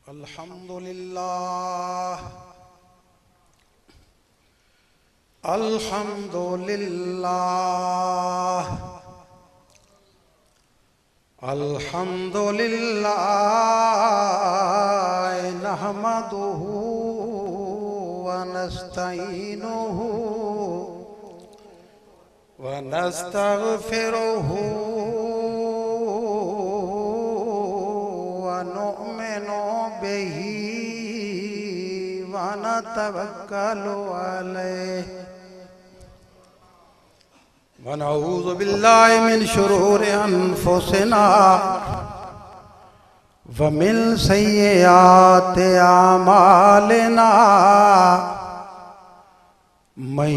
अल्हम्दुलिल्लाह अल्हम्दुलिल्लाह अल्हम्दुलिल्लाह नहमदुहु व नस्तईनुहु व नस्तगफिरुहु व नु'मिनु बिही व नतवक्कलु अलैहि व नऊज़ु बिल्लाहि मिन शुरूरि अनफुसिना व मिन सय्यिआति आमालिना मन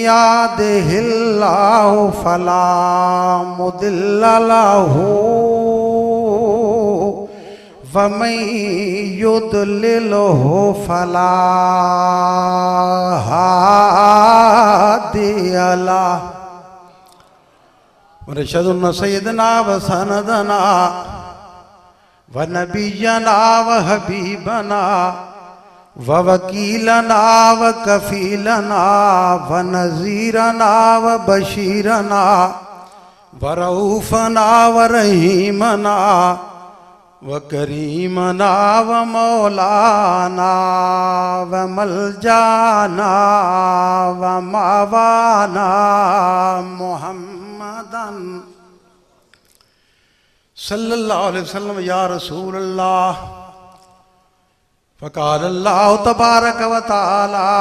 यहदिहिल्लाहु फला मुदिल्ल लहु व मन युद्लिलहु फला हादिय लहु व नशहदु अन्ना सय्यदना व सनदना व नबिय्यना व हबीबना व वकीलना व कफीलना व नज़ीरना व बशीरना व रऊफना व रहीमना व करीमना व मौलाना व मलजाना व मावाना मुहम्मदन सल्लल्लाहु अलैहि वसल्लम या रसूल अल्लाह फ़क़ाल अल्लाहु तबारक व तआला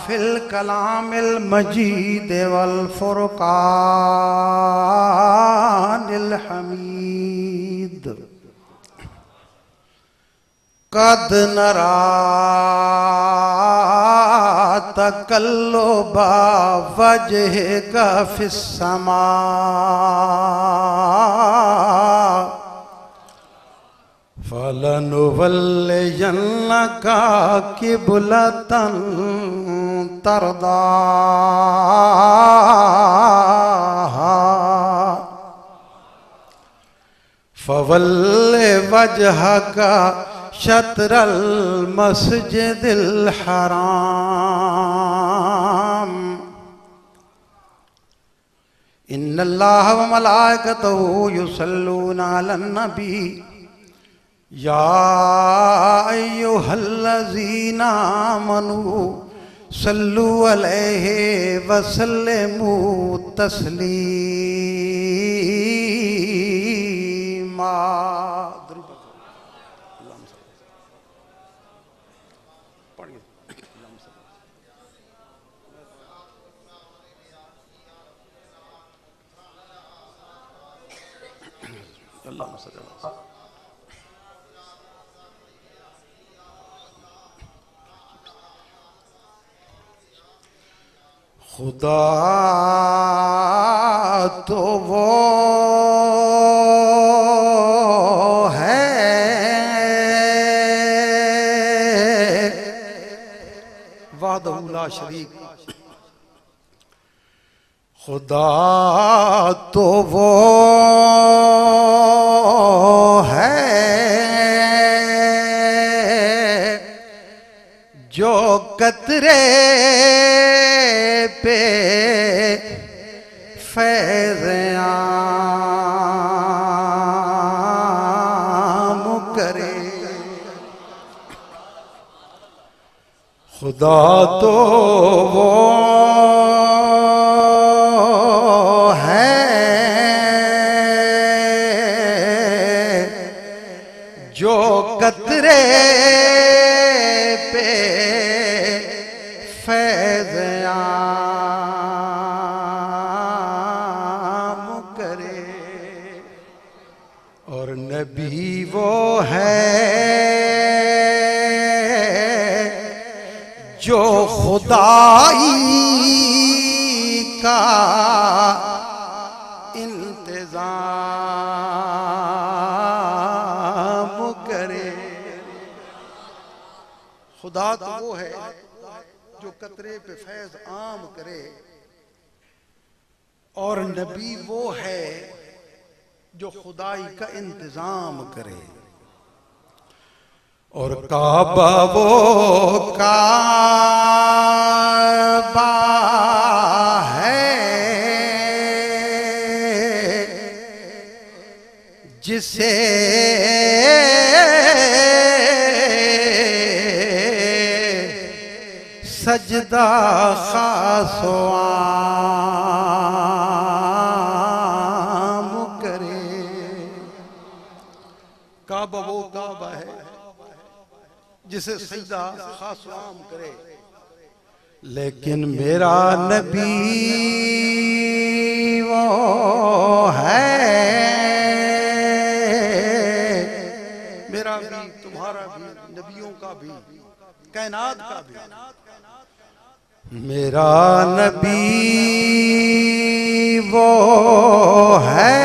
फ़िल कलामिल मजीद वल फ़ुरक़ानिल हमीद क़द नरा तक़ल्लुबा वजहिका फ़िस्समा फलनुवल्लियन्नका क़िबलतन तरदाहा फवल्लि वजहका शत्रल मस्जिदिल हराम इन्नल्लाह व मलाइकतहु युसल्लूना अलन नबी या अय्युहल्लज़ीना आमनू सल्लु अलैहि व सल्लिमू तस्लीमा। खुदा तो वो है वहदहु ला शरीक। खुदा तो वो है जो कतरे पे फैज़ आम करे। खुदा तो वो है जो कतरे पे फैज़ आम करे और नबी वो है जो खुदाई का इंतजाम करे। खुदा तो वो है जो कतरे पे फैज आम करे और नबी वो है जो खुदाई का इंतजाम करे। और काबा वो काबा है जिसे सजदा खासो आम करे। काबा वो काबा है जिसे सजदा खासो आम करे, लेकिन मेरा नबी वो है, मेरा भी तुम्हारा भी नबियों का भी कायनात का भी। मेरा नबी वो है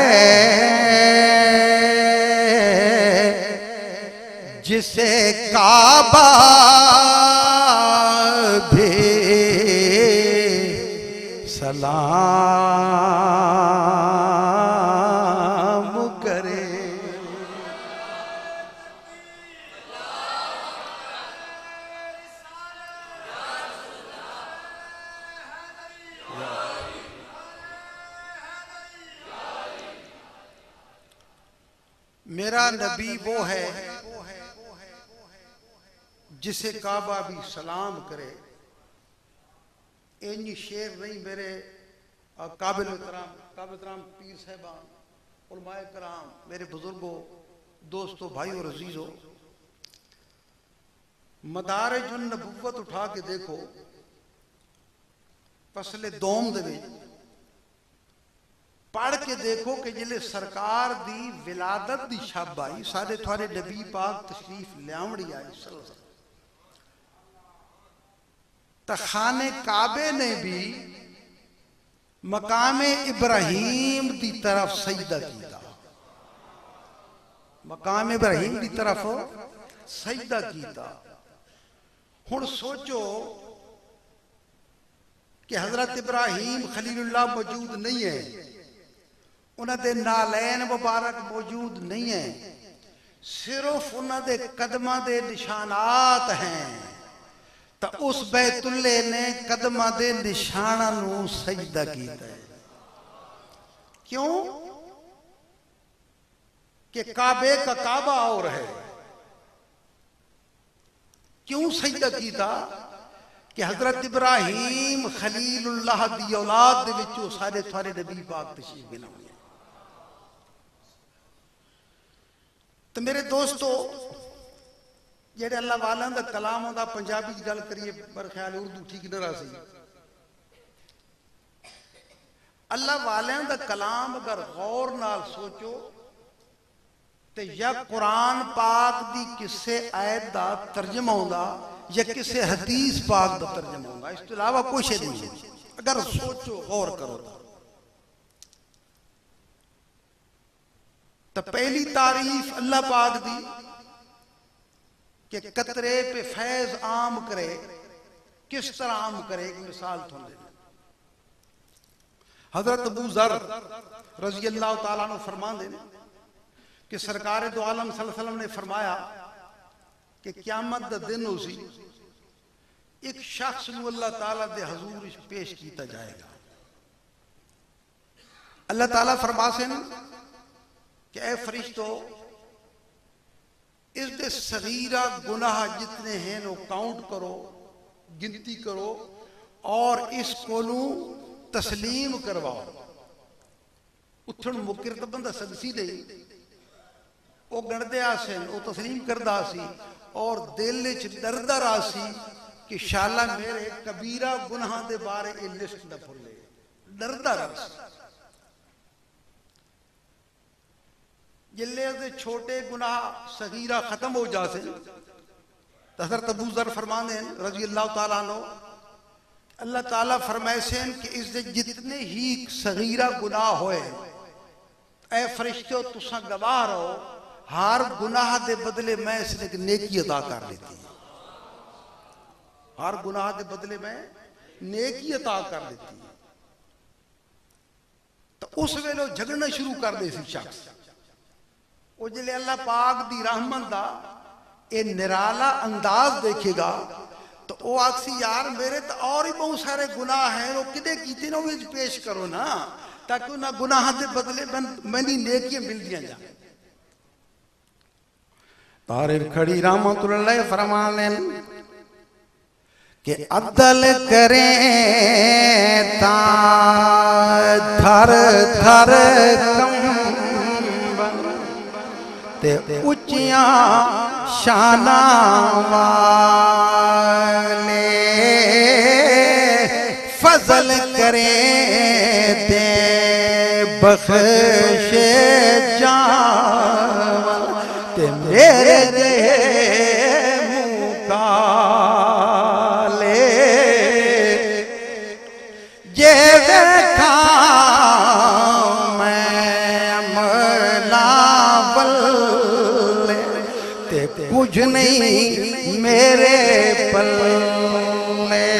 जिसे काबा भी सलाम करे। मेरा नबी वो है जिसे काबा भी सलाम करे। इन शेर नहीं मेरे काबिल एहतराम पीर साहबान, उलमाए कराम, मेरे बुजुर्गों, दोस्तों, भाइयों और अजीजों, मदारिजुन नबुव्वत उठा के देखो, फसले दोम दे विच पढ़ के देखो कि जिले सरकार दी विलादत दी छब आई, साडे थारे नबी पाक तशरीफ लियावड़ी आई तो खाने काबे ने भी मकामे इब्राहिम दी तरफ सजदा किया, मकाम इब्राहिम दी तरफ सजदा किया। हुण सोचो कि हजरत इब्राहिम खलीलुल्लाह मौजूद नहीं है, उन्होंने नालैन मुबारक मौजूद नहीं है, सिर्फ उन्होंने कदमां दे निशानात हैं, तो उस बैतुल्ले ने कदमां दे निशाना नू सजदा किया है। क्यों कि काबे का काबा और है। क्यों सजदा किया कि हजरत इब्राहिम खलीलुल्लाह दी औलाद दे विचों सारे थारे नबी पाक तशरीफ ले आए। तो मेरे दोस्तों, जेड़े अल्लाह वालों का कलाम होंदा, पंजाबी गल करिए मेरे ख्याल उर्दू ठीक न रहा सी। अल्लाह वालों का कलाम अगर गौर नाल सोचो तो या कुरान पाक दी किसे आयत दा तर्जमा होंदा या किसे हदीस पाक दा तर्जमा होंदा, इस तो अलावा कुछ नहीं है। अगर सोचो गौर करो तो पहली तारीफ अल्लाह पाक दी कि कतरे पे फैज आम करे। किस तरह आम करे, एक मिसाल थोड़े। हजरत अबू ज़र रज़ी अल्लाह तआला अन्हु फरमाते हैं कि सरकार दो आलम सल्लल्लाहु अलैहि वसल्लम ने फरमाया कि क़यामत दा दिन उसी एक शख्स को अल्लाह ताला दे हजूर पेश किया जाएगा। अल्लाह ताला फरमाते हैं कि ऐ फरिश्तों, इस दे सगीरा गुनाह जितने हैं वो काउंट करो, गिनती करो और इसको तस्लीम करवाओ। उठन मुकर तो बंदा सदसी नहीं, वो गणदे आसन, वो तस्लीम करदा सी और दिल च डरदा रहा सी कि शाला मेरे कबीरा गुनाह दे बारे ये लिस्ट न भुले, डरदा रहा सी। जिले दे छोटे गुनाह सगीरा खत्म हो जाते, हज़रत अबू ज़र फरमाते हैं रज़ी अल्लाह तआला अन्हु, अल्लाह ताला फरमाइसे कि इस दे जितने ही सगीरा गुनाह होए, ऐ फरिश्तों तुसा गवाह रहो, हर गुनाह दे बदले मैं इसने एक नेकी अदा कर देती। हर गुनाह दे बदले में नेकी अता कर देती। तो उस वेले झगड़ना शुरू कर दे सी शख्स। वो जिले अल्लाह पाक दी रहमत दा ये निराला अंदाज देखेगा तो वो आखसी यार मेरे तो और ही बहुत सारे गुनाह हैं, वो किदे कीते ना वो पेश करो ना, ताकि ना गुनाह के बदले मैंने नेकियां मिल दिया जाए। तारिफ खड़ी रहमतुल्लाह फरमाने कि अदल करें ता धर धर कंबन ते उच्चियां शाना वाले फजल करें ते बख्शे जान ते मेरे मुँह काले जे देखा मैं अमलावल ते कुछ नहीं मेरे पल्ले,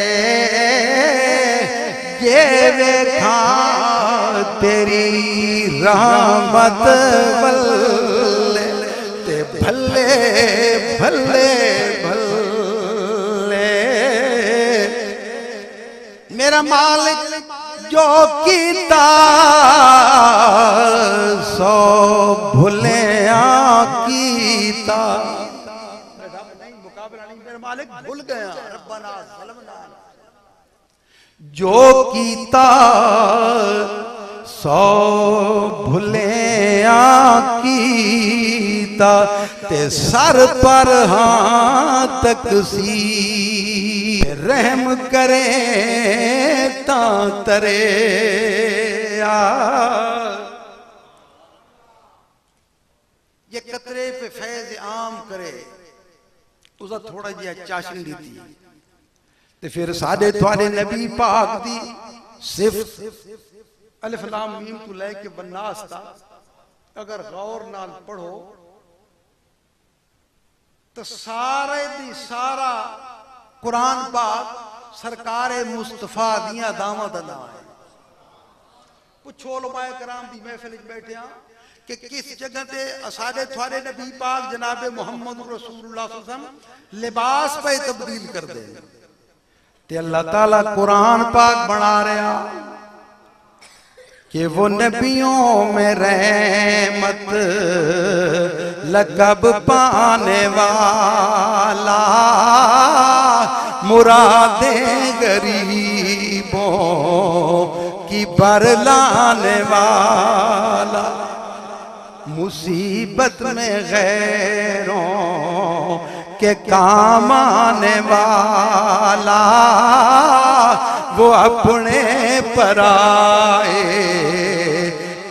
ये देखा तेरी रहमत वल्ले ते भले भले भले। मेरा मालिक जो कीता सो भुले कीता, मुकाबला नहीं, मेरा मालिक भूल गया। रब्बना ज़लमना, जो कीता सौ भुले कीता ते सर पर हाथ तकसी रहम करे ता तरे ये कतरे पे फैज आम करे उसका थोड़ा जिहा चाशनी दी ते फिर साडे तुहाडे नबी पाक दी सिर्फ अलिफ लाम मीम तो लेके बन्नास तक अगर गौर नाल पढ़ो तो सारे दी सारा कुरान पाक सरकार मुस्तफा दियां दावां दा नाम है। पुछो उलमाए कराम दी महफिल च बैठे कि किस जगह ते साडे तुहाडे नबी पाक जनाबे मुहम्मद रसूलुल्लाह सल्लल्लाहु अलैहि वसल्लम लिबास पे तब्दील कर दे ते अल्लाह ताला कुरान पाक बना रहा कि वो नबियों में रहमत लक़ब पाने वाला, मुरादें गरीबों की बरलाने वाला, मुसीबत में गैरों के काम आने वाला, वो अपने पराए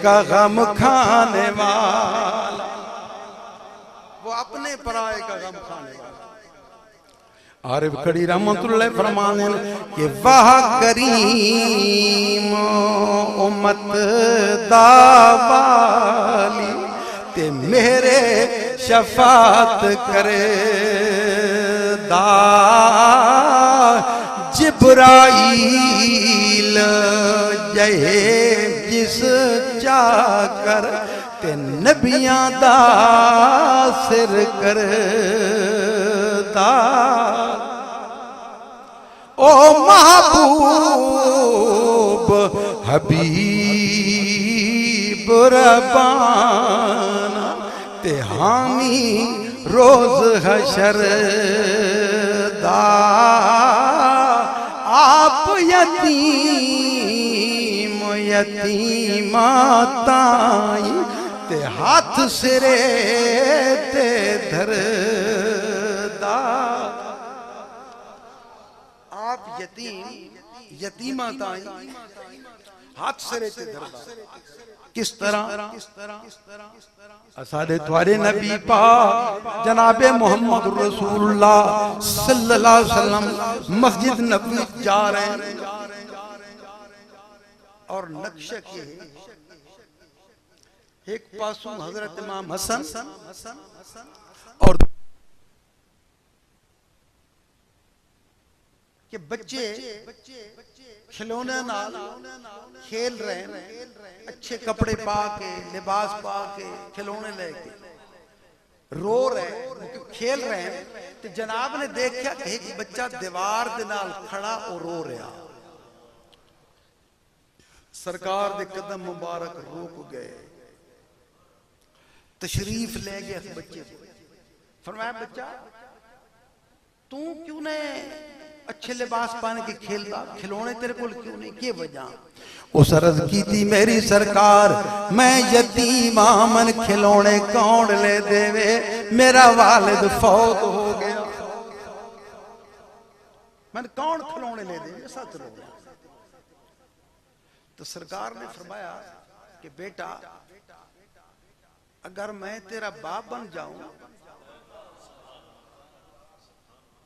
का गम खाने वाला, वो अपने पराए का गम खाने वाला। आरिफ खड़ी रहमतुल्लाह फरमाने कि वाह करीम उम्मत दावाली ते मेरे शफात करे दा जिब्राईल जहे जिस चाकर ते नबियां दा सिर कर दा। ओ महबूब हबीब रब्बाना ते हामी रोज हशर दा, आप यतीम यतीमा ताई ते हाथ सिरे ते धरदा। आप यतीम यतीमा ताई हाथ सिरे ते धरदा। किस तरह असादे तुहारे नबी पाक जनाबे मोहम्मद रसूलुल्लाह सल्लल्लाहु अलैहि वसल्लम मस्जिद नबवी जा रहे हैं और नक्शे के एक पासों हजरत इमाम हसन और के बच्चे खिलौने नाल खेल रहे हैं, अच्छे कपड़े पा के लिबास पा के खिलौने लेके रो रहे खेल रहे हैं तो जनाब ने देखा कि एक बच्चा दीवार दे नाल खड़ा और रो रहा। सरकार दे कदम मुबारक रुक गए, तशरीफ ले गए उस बच्चे को। फरमाया बच्चा तू क्यों ने अच्छे लिबास पहन के खेलता, खिलौने तेरे को क्यों नहीं, क्या वजह? उस अर्ज की थी मेरी सरकार मैं यतीम मन खिलौने कौन ले देवे, मेरा वालिद फौत हो गया, मैंने कौन खिलौने ले देवे, सच रो गया। तो सरकार ने फरमाया कि बेटा अगर मैं तेरा बाप बन जाऊं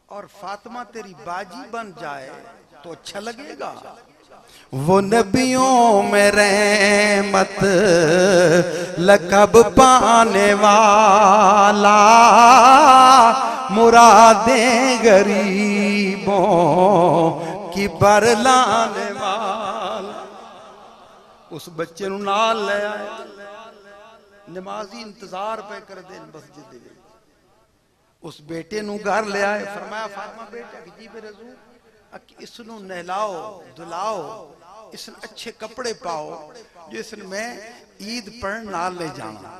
और फातिमा तेरी बाजी बन जाए तो अच्छा लगेगा। वो नबियों में रहमत लक़ब पाने वाला, मुरादें गरीबों की बरलाने वाला। उस बच्चे नु नाल ले आए, नमाजी इंतजार पे कर दे मस्जिद दे। उस बेटे नु घर ले आए, फरमाया फातिमा बेटा की जी मेरे हजूर इसनु नहलाओ धुलाओ, इसने अच्छे कपड़े पाओ जो इसने मैं ईद पढ़ने नाल ले जाना।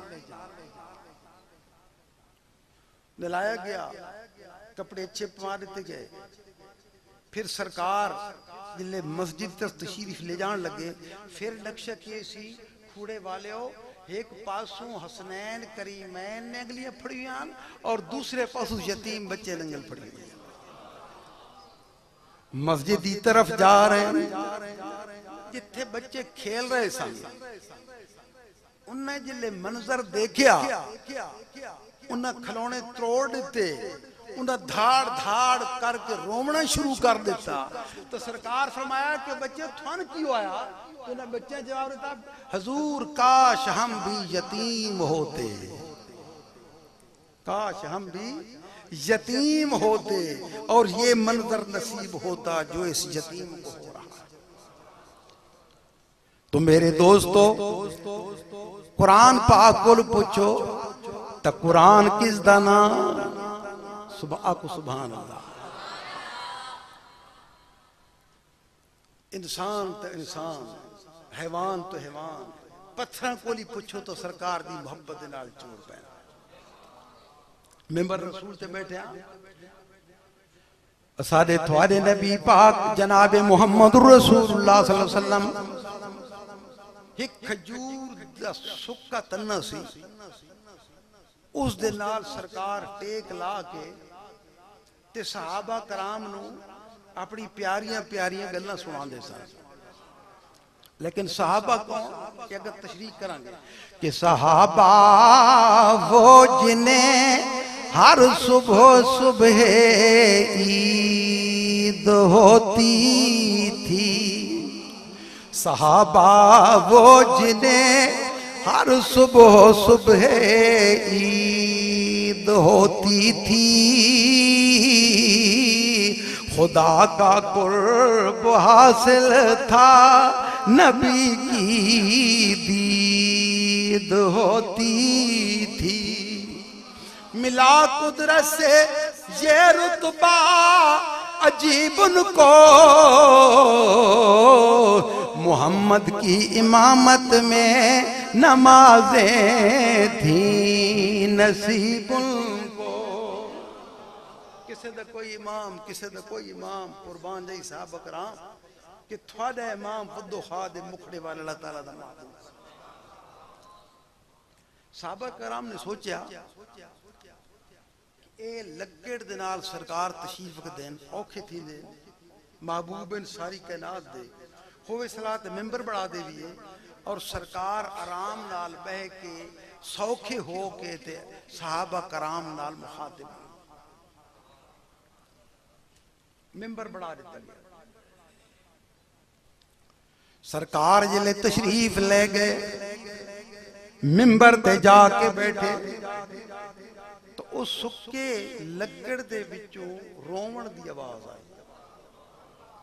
नहलाया गया, कपड़े अच्छे पवा देते गए। फिर सरकार जिले मस्जिद तक तशरीफ ले जान लगे, फिर नक्शा किए सी खूड़े वाले हो एक पासों हसनैन करीमैन ने अगलियां फड़ियां और दूसरे पासों यतीम बच्चे नंगल फड़ी हुई। मस्जिद की तरफ जा रहे हैं, जिथे बच्चे खेल रहे सन उन्हें जिले मंजर देखा उन्हें खिलौने तोड़ दिते, उन्हें धाड़ धाड़ करके रोमना शुरू कर दिता। तो सरकार फरमाया कि बच्चे थान क्यों आया? तो उन्हें बच्चे जवाब देता हजूर काश हम भी यतीम होते, काश हम भी यतीम होते और ये मंजर नसीब होता जो इस यतीम को हो रहा है। तो मेरे दोस्तों कुरान पाक को पूछो तो कुरान किस दा नाम? सुभान अल्लाह। इंसान तो इंसान, हैवान तो हैवान, पत्थर को ही पूछो तो सरकार दी मोहब्बत नाल चोर पैना। मेंबर रसूल ते बैठे साडे थोड़े नबी पाक जनाब मुहम्मद रसूलुल्लाह सल्लल्लाहु अलैहि वसल्लम एक खजूर दा सुक्का तन्ना सी, उस दे नाल सरकार टेक ला के ते सहाबा कराम नू अपनी प्यारियां प्यारियां गल्लां सुनांदे सन। लेकिन सहाबा कौन कि अगर तशरीह करांगे कि सहाबा वो जिन्हें हर सुबह सुबह ईद होती थी, सहाबा वो जिन्हें हर सुबह सुबह ईद होती थी, खुदा का कुर्ब हासिल था नबी की दीद होती थी। मिला कुदरत से ये रुतबा अजीब उनको, मोहम्मद की इमामत में नमाजें थी नसीब उनको। किसे दा कोई इमाम, किसे दा कोई इमाम, कुर्बान जई साहब कराम कि थोड़ा इमाम वद्दो खाद मुखड़े वाले अल्लाह ताला दा महबूब। साहबा कराम ने सोचा ए लकड़ दे नाल सरकार तशरीफ देन औखे थी दे, महबूब सारी कायनात दे होवे सलात मेंबर बढ़ा देविए और सरकार आराम नाल बह के सौखे हो के ते सहाबा कराम नाल मुखातिब मेंबर बढ़ा दिता गया। सरकार जिले तशरीफ ले गए, मिंबर ते जाके बैठे तो उस सुक्के लकड़ दे विचों रोवण दी आवाज आई।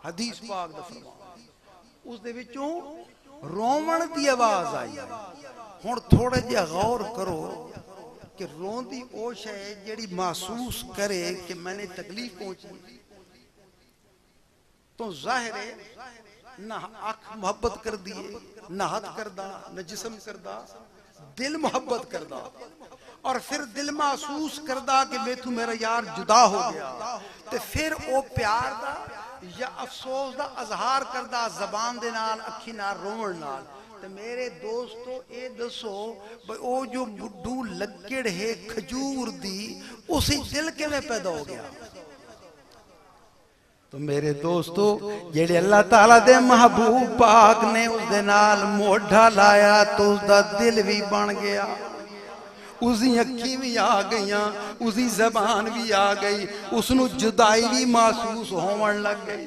हदीस पाक दा फरमान, उस दे विचों रोवण दी आवाज आई। हुण थोड़ा जिहा गौर करो, कि रोंदी ओ शय जेड़ी महसूस करे कि मैंने तकलीफ पहुंची, तो जाहिर है ना अख मोहब्बत कर दिए, ना हाथ करदा, ना जिस्म करदा, दिल मोहब्बत करदा, और फिर दिल महसूस करदा कि मैथू मेरा यार जुदा हो गया, तो फिर वो प्यार दा या अफसोस दा इजहार करदा जबान दे नाल, अखी नाल, रोवण नाल। तो मेरे दोस्तों ये दसो भाई वो जो बुड्ढू लकड़ है खजूर दी, उसी दिल किवें पैदा हो गया? तो मेरे दोस्तों जेड़े अल्लाह ताला दे महबूब पाक ने उस दे नाल मोढ़ा लाया तो उसदा दिल भी बन गया, उसकी अखी भी आ गई, उसकी जबान भी आ गई, उसनू जुदाई भी महसूस होवन लग गई।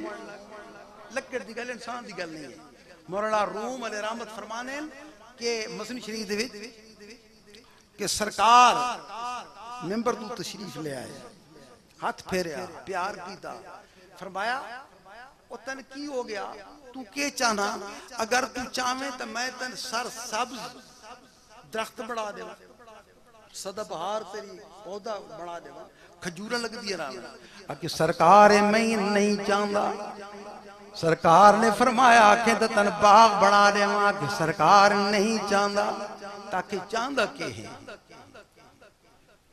लकड़ दी गल इंसान दी गल नहीं है। मौलाना रूम अलैहि रहमत फरमाने के मसनद शरीफ दे विच कि सरकार मिंबर तू तशरीफ ले आए, हाथ फेरिया, प्यार कीता, फरमाया ओ तन की हो गया, तू के चाहना? अगर तू चाहे तो मैं तन सर सब्ज दरख्त बढ़ा देवा, सदाबहार तेरी पौधा बढ़ा देवा, खजूर लगदी है। कि सरकार है मैं नहीं चाहता। सरकार ने फरमाया कि तन बाग बना देवा, कि सरकार नहीं चाहता। ताकि चाहता के है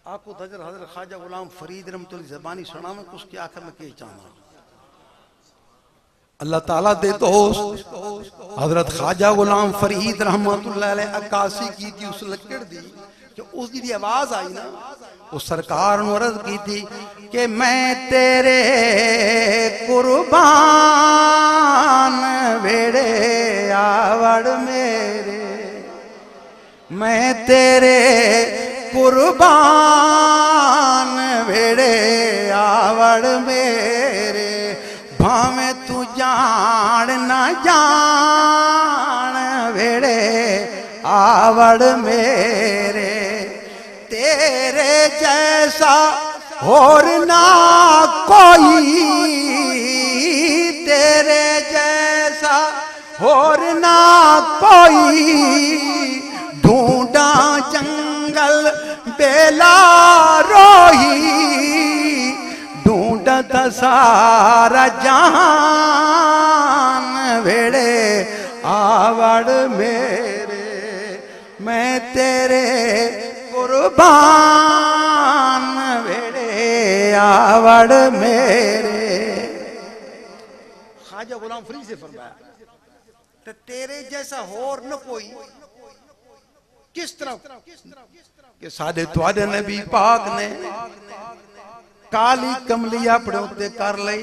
आपको हजरत ख्वाजा गुलाम फरीद रहमतुल्लाह ज़बानी सुना में कुछ के आखिर में के चाहता। अल्लाह ताला दे दोस्त हजरत ख्वाजा गुलाम फरीद रहमतुल्लाह अलैह अक्कासी की थी उस लकड़ दी कि उसकी दी आवाज आई ना, उस सरकार ने अर्ज की थी कि मैं तेरे कुर्बान वेड़े आवड़ मेरे, मैं तेरे कुर्बान वेड़े आवड़ मेरे, भावे तू जान ना जान वेड़े आवड़ मेरे, तेरे जैसा और ना कोई, तेरे जैसा और ना कोई, ढूंढा जंगल बेला रोही, ढूंढत सारा जहान वेड़े आवड़ मेरे, मैं तेरे कुर्बान वेड़े आवड़ मेरे। ख्वाजा गुलाम फरीद से फरमाया तो तेरे जैसा होर न कोई, किस तरह कि सादे तुहाडे नबी पाक ने काली कमली अपने उत्ते कर लई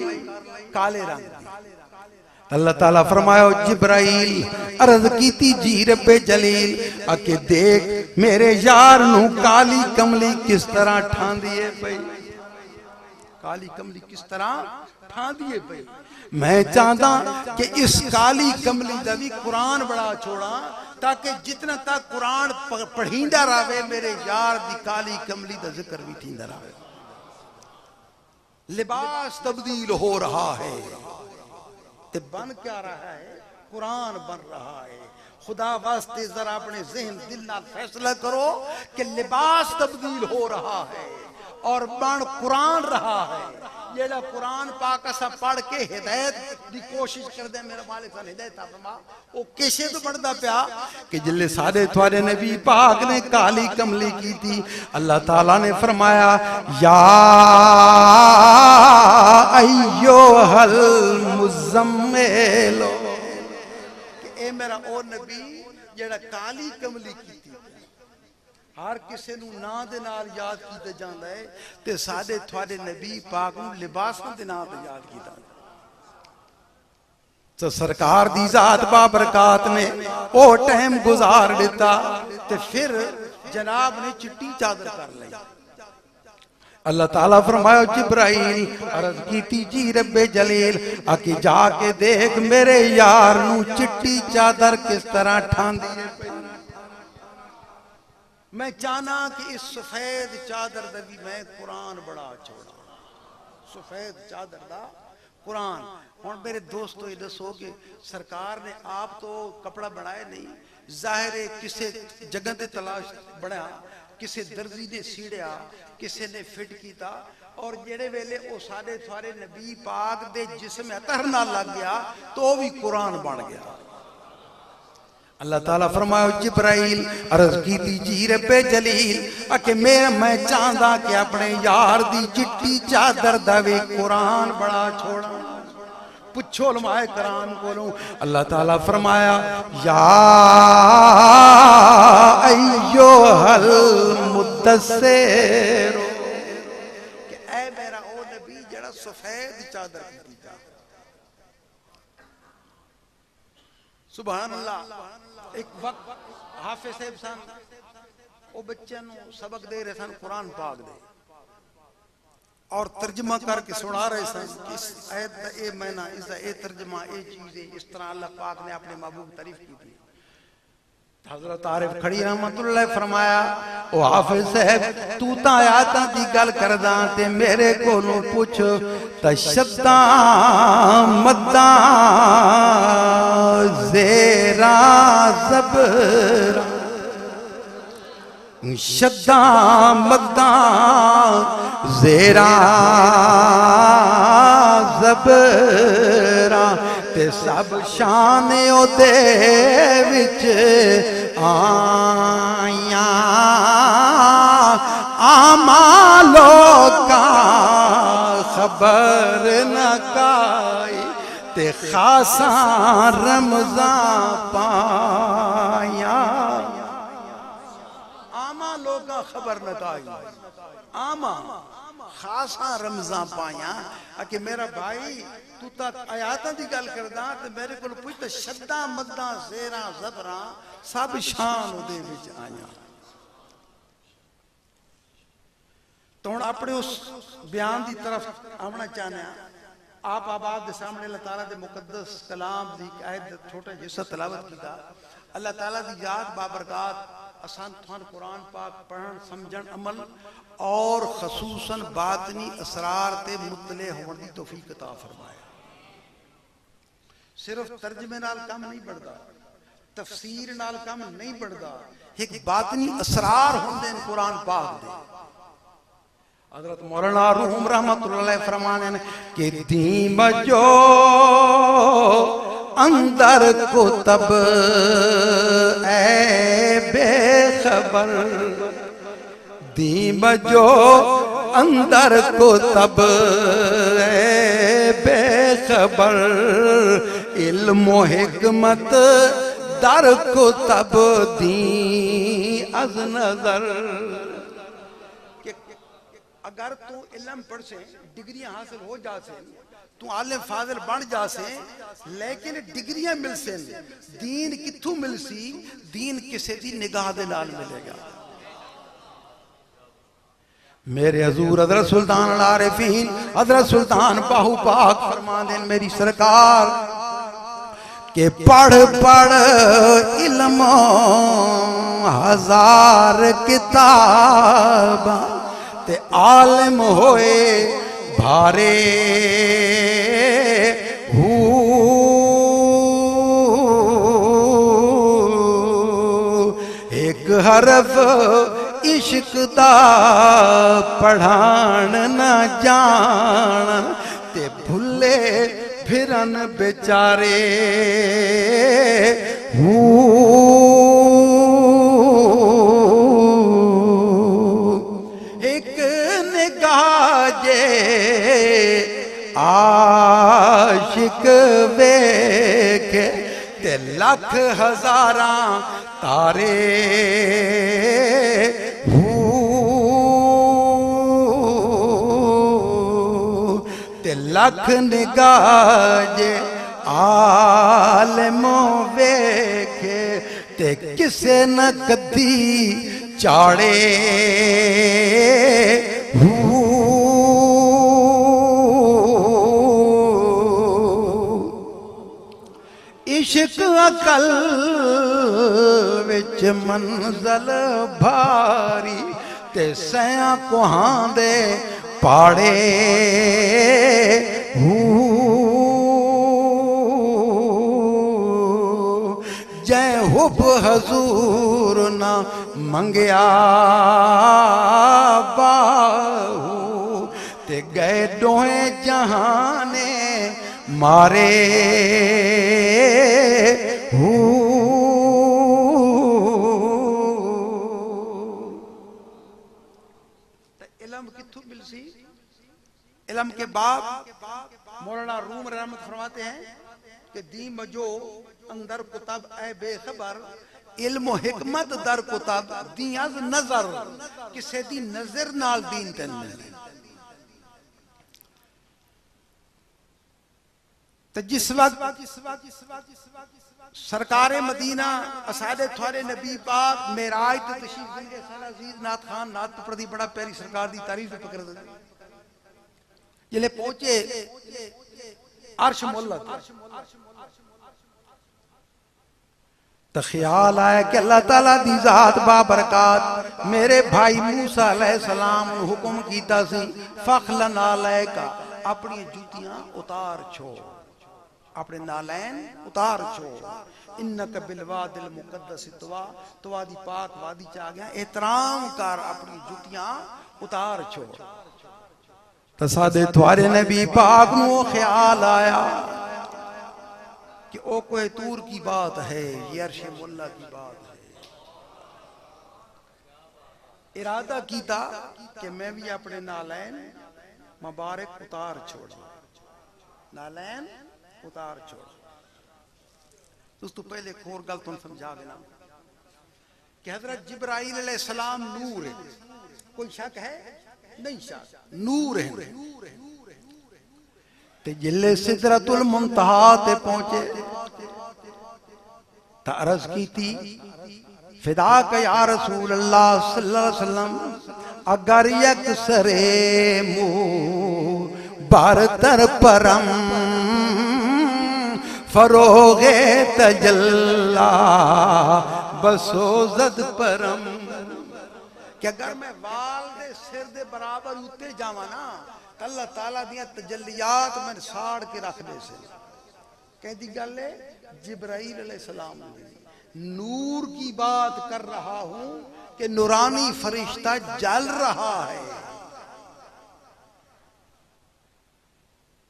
काले रंग। अल्लाह ताला फरमाया जिब्राइल अर्ज कीती जी रब्बे जलील आके देख मेरे यार नू काली कमली किस तरह ठांदी है पई, काली कमली किस तरह ठांदी है पई। मैं चाहता कि इस काली कमली दा भी कुरान बड़ा छोड़ा ताकि जितना तक कुरान पढ़ींदा रहे मेरे यार दी काली कमली दा जिक्र भी थींदा रहे। लिबास तब्दील हो रहा है ते बन क्या रहा है? कुरान बन रहा है। खुदा वास्ते जरा अपने ज़हन दिल नाल फैसला करो कि लिबास तब्दील हो रहा है और बन कुरान रहा है। जेड़ा कुरान पाक असा पढ़ के हिदायत की कोशिश कर दे मेरा मालिक सन हिदायत फरमा वो कैसे तो बढ़दा पिया कि जिले सारे थोड़े नबी पाक ने काली कमली की थी। अल्लाह ताला ने फरमाया या अय्युहल मुज़म्मिल कि ए मेरा ओ नबी जेड़ा काली कमली की थी हर किसी नू ना दे नाल याद कीता जांदा है ते साडे थोड़े नबी पाक नू लिबासां दे नाल ते याद कीता। तो सरकार दी जात बाबरकात ने ओ टाइम गुजार दिता ते फिर जनाब ने चिट्टी चादर कर ली। अल्लाह ताला फरमाया जिब्राइल अर्ज कीती जी रब्बे जलील आके जाके देख मेरे यार नू चिट्टी चादर किस तरह ठांदी है। मैं चाहना कि इस सफेद चादर दा भी मैं कुरान बड़ा छोड़ा, सफेद चादर दा कुरान। हुण मेरे दोस्तों ये दसो कि सरकार ने आप तो कपड़ा बनाया नहीं, जाहिर है किसी जगह ते तलाश बना किसी दर्जी ने सीड़िया, किसी ने फिट किया, और जेड़े वेले वो साढ़े थारे नबी पाक दे जिस्म अतर ना लग गया तो भी कुरान बन गया। अल्लाह ताला फरमाया जिब्राइल अर्ज की थी जीरे पे जलील अके मैं चाहता कि अपने यार दी चिट्टी चादर दवे कुरान बड़ा छोड़ा। पुछो लमाए कुरान कोलों। अल्लाह ताला फरमाया या अय्युहल मुद्दस्सिर कि ऐ मेरा ओ नबी जड़ा सफेद चादर की जा। सुभान अल्लाह। एक वक्त हाफिज साहब सन वो बच्चों सबक दे रहे सन कुरान पाक दे और तर्जमा करके सुना रहे सन कि इस आयत का ये महीना इसका ये तर्जमा ये चीज है। इस तरह अल्लाह पाक ने अपने महबूब की तारीफ की थी। हजरत आरिफ खड़ी रहमतुल्लाह फरमाया ओ हाफिज साहब तू तां आयतां दी गल करदा ते मेरे कोलों पुछ तशद्दा मद्दा ज़ेरा ज़बरा शद्दा मद्दा ज़ेरा ज़बरा ते सब शान ओदे विच आया आमा लोका खबर न काई ते खासा रमज़ान पाया। आमा लोका खबर न काई आमा खासा रमज़ान पाया। कि मेरा भाई तू तो आयातां दी गल करदा ते मेरे को पुछ तो शद्दा मद्दा ज़ेरा ज़बरा सब शान उदे विच आया। तो हुण अपने उस बयान की तरफ आना चाहने आप आबाद के सामने अल्लाह ताला दे मुकद्दस कलाम दी आयत छोटा जिसा तलावत कीता। अल्लाह ताला दी याद बाबरकात आसान थान कुरान पाक पढ़न समझन अमल और खसूसन बातनी असरार ते मुतले होने की तौफीक अता फरमाए। सिर्फ तर्जमे नाल काम नहीं बढ़ता, तफसीर नाल काम नहीं बढ़ता, एक बातनी असरार होंदे ने कुरान पाक दे। हजरत मौलाना रूम रहमतुल्लाह फरमाने ने कि दीम जो अंदर को तब ए बेखबर दीम जो अंदर को तब ए बेखबर इल्म हिकमत दर को तब दी अज नजर। अगर तू इल्म पढ़ से डिग्रियां हासिल हो जा से तू आलिम फाजिल बन जा से लेकिन डिग्रियां मिल से दीन किथों मिल सी? दीन किसी दी निगाह दे नाल मिलेगा। मेरे हजूर हजरत सुल्तान अल आरिफीन हजरत सुल्तान बाहू पाक फरमाते हैं मेरी सरकार के पढ़ पढ़ इल्म हजार किताब ते आलिम होए भारे एक हरफ इश्क दा पढ़ान न जान ते भुले फिरन बेचारे एक निगाह जे आशिक वेखे ते लख हजारां तारे ते लख निगाह जे आलिम वेखे ते किसे न कदी चाड़े इश्क अकल विच मंजल भारी ते सैया कुहां दे पाड़े जै हुब हजूर ना मंगया बाहू ते गए दोहे जहाने मारे इल्म किथों मिलसी? इल्म के बाप मौलाना रूम रहमत फरमाते हैं कि दी मजो अंदर कुतब ए बेखबर इल्म हिकमत दर कुतब दी अज नजर किसे दी नजर नाल दीन तन तो जिस वक्त सरकारे मदीना असादे थोड़े नबी पाक मेराज ते तशरीफ लेंगे साला अजीज नाथ खान नाथ प्रदी बड़ा प्यारी सरकार दी तारीफ पकड़ दे जिले पहुंचे अर्श मुल्ला तो ख्याल आया कि अल्लाह ताला दी जात बाबरकत मेरे भाई मूसा अलैहिस्सलाम ने हुक्म कीता सी फखलन अलैका अपनी जूतियां उतार छोड़ अपने नालैन उतार छोड़ इन्नक बिलवादिल मुकद्दस तुवा दी पाक वादी च आ गया एहतराम कर अपनी जूतियां उतार छोड़ तो सादे थोड़े नबी पाक नु ख्याल आया कि ओ कोई तूर की बात है ये अर्श मुल्ला की बात है इरादा कीता कि मैं भी अपने नालैन मुबारक उतार छोड़ नालैन उतार छोड़ तो पहले एक और गल तुम समझा देना कि हजरत जिब्राइल अलैहिस्सलाम नूर है कोई शक है नहीं शक नूर है ते जिले सिदरतुल मुंतहा ते पहुंचे ता अर्ज कीती फिदा का या रसूल अल्लाह सल्लल्लाहु अलैहि वसल्लम अगर यकसरे मुँह बरतर परम फरोगे तजल्ला बसोजद परम कि अगर मैं वाल दे सिर दे बराबर उत्ते जावा ना अल्लाह ताला दियां तजल्लियात मैं साड़ के रख दे से कहती गल है जिब्राइल अलैहिस्सलाम नूर की बात कर रहा हूं कि नूरानी फरिश्ता जल रहा है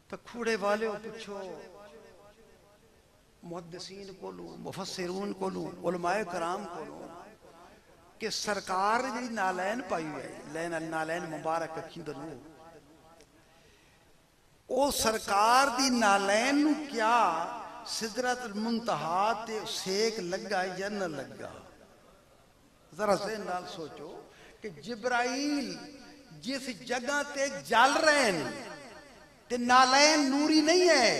तो खूड़े वाले पूछो मुहद्दिसीन कोलू मुफस्सिरून कोलू उलमाए कराम कोलू कि सरकार जी नालैन पाई है लैन नालैन मुबारक रखी दरू ओ सरकार दी नालैन नु क्या सिदरतुल मुंतहा ते सेक लगा या न लगा जरा से नाल सोचो कि जिब्राइल जिस जगह ते जल रहे हैं ते नालैन नूरी नहीं है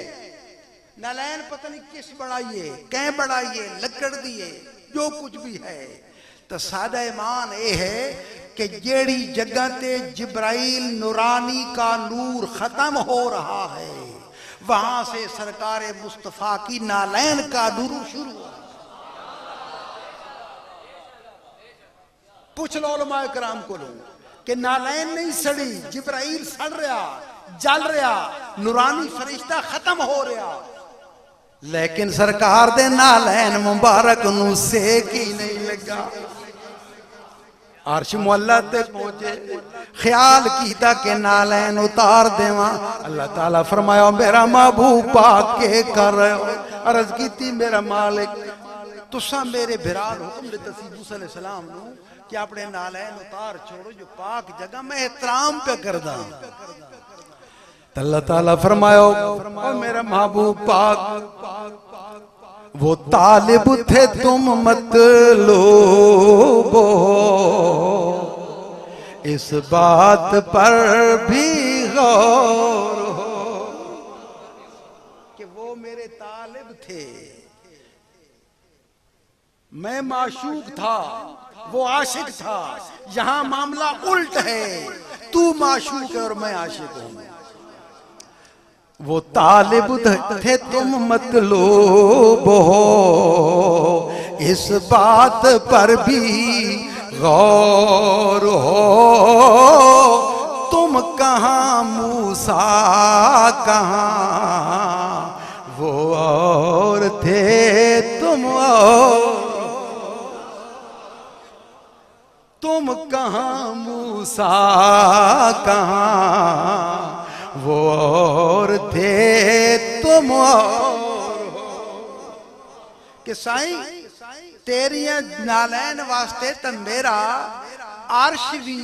नालैन पता नहीं किस बढ़ाइए कै बढ़ाइए लकड़ दिए जो कुछ भी है तो सादा ईमान ये है कि जेड़ी जगह ते जिब्राइल नूरानी का नूर खत्म हो रहा है वहां से सरकार मुस्तफा की नालैन का नूर शुरू हुआ पूछ लो उलमाए कराम को लो कि नालैन नहीं सड़ी जिब्राइल सड़ रहा जल रहा नूरानी फरिश्ता खत्म हो रहा लेकिन सरकार दे नालैन मुबारक नू सेक ही नहीं लगा अर्श मुअल्ला ते पहुंचे ख्याल कीता के नालैन उतार देवा अल्लाह ताला फरमाया मेरा महबूब पाक के कर रहे हो अर्ज कीती मेरा मालिक तुसा मेरे बिराल हुक्म दे तसी मूसा अलैहिस्सलाम नु कि अपने नालैन उतार छोड़ो जो पाक जगह मैं एहतराम पे करदा अल्लाह ताला फरमायो मेरा महबूब पाक वो तालिब थे तुम मतलूबो इस बात पर भी गौर हो कि वो मेरे तालिब थे मैं माशूक था वो आशिक था यहां मामला उल्ट है तू माशूक है और मैं आशिक हूं वो तालिब थे तुम मतलूब हो इस बात पर भी गौर हो तुम कहाँ मूसा कहाँ वो और थे तुम और मूसा कहाँ वो और थे तुम और हो। कि साईं तेरिया नालैन वास्ते तो मेरा अर्श भी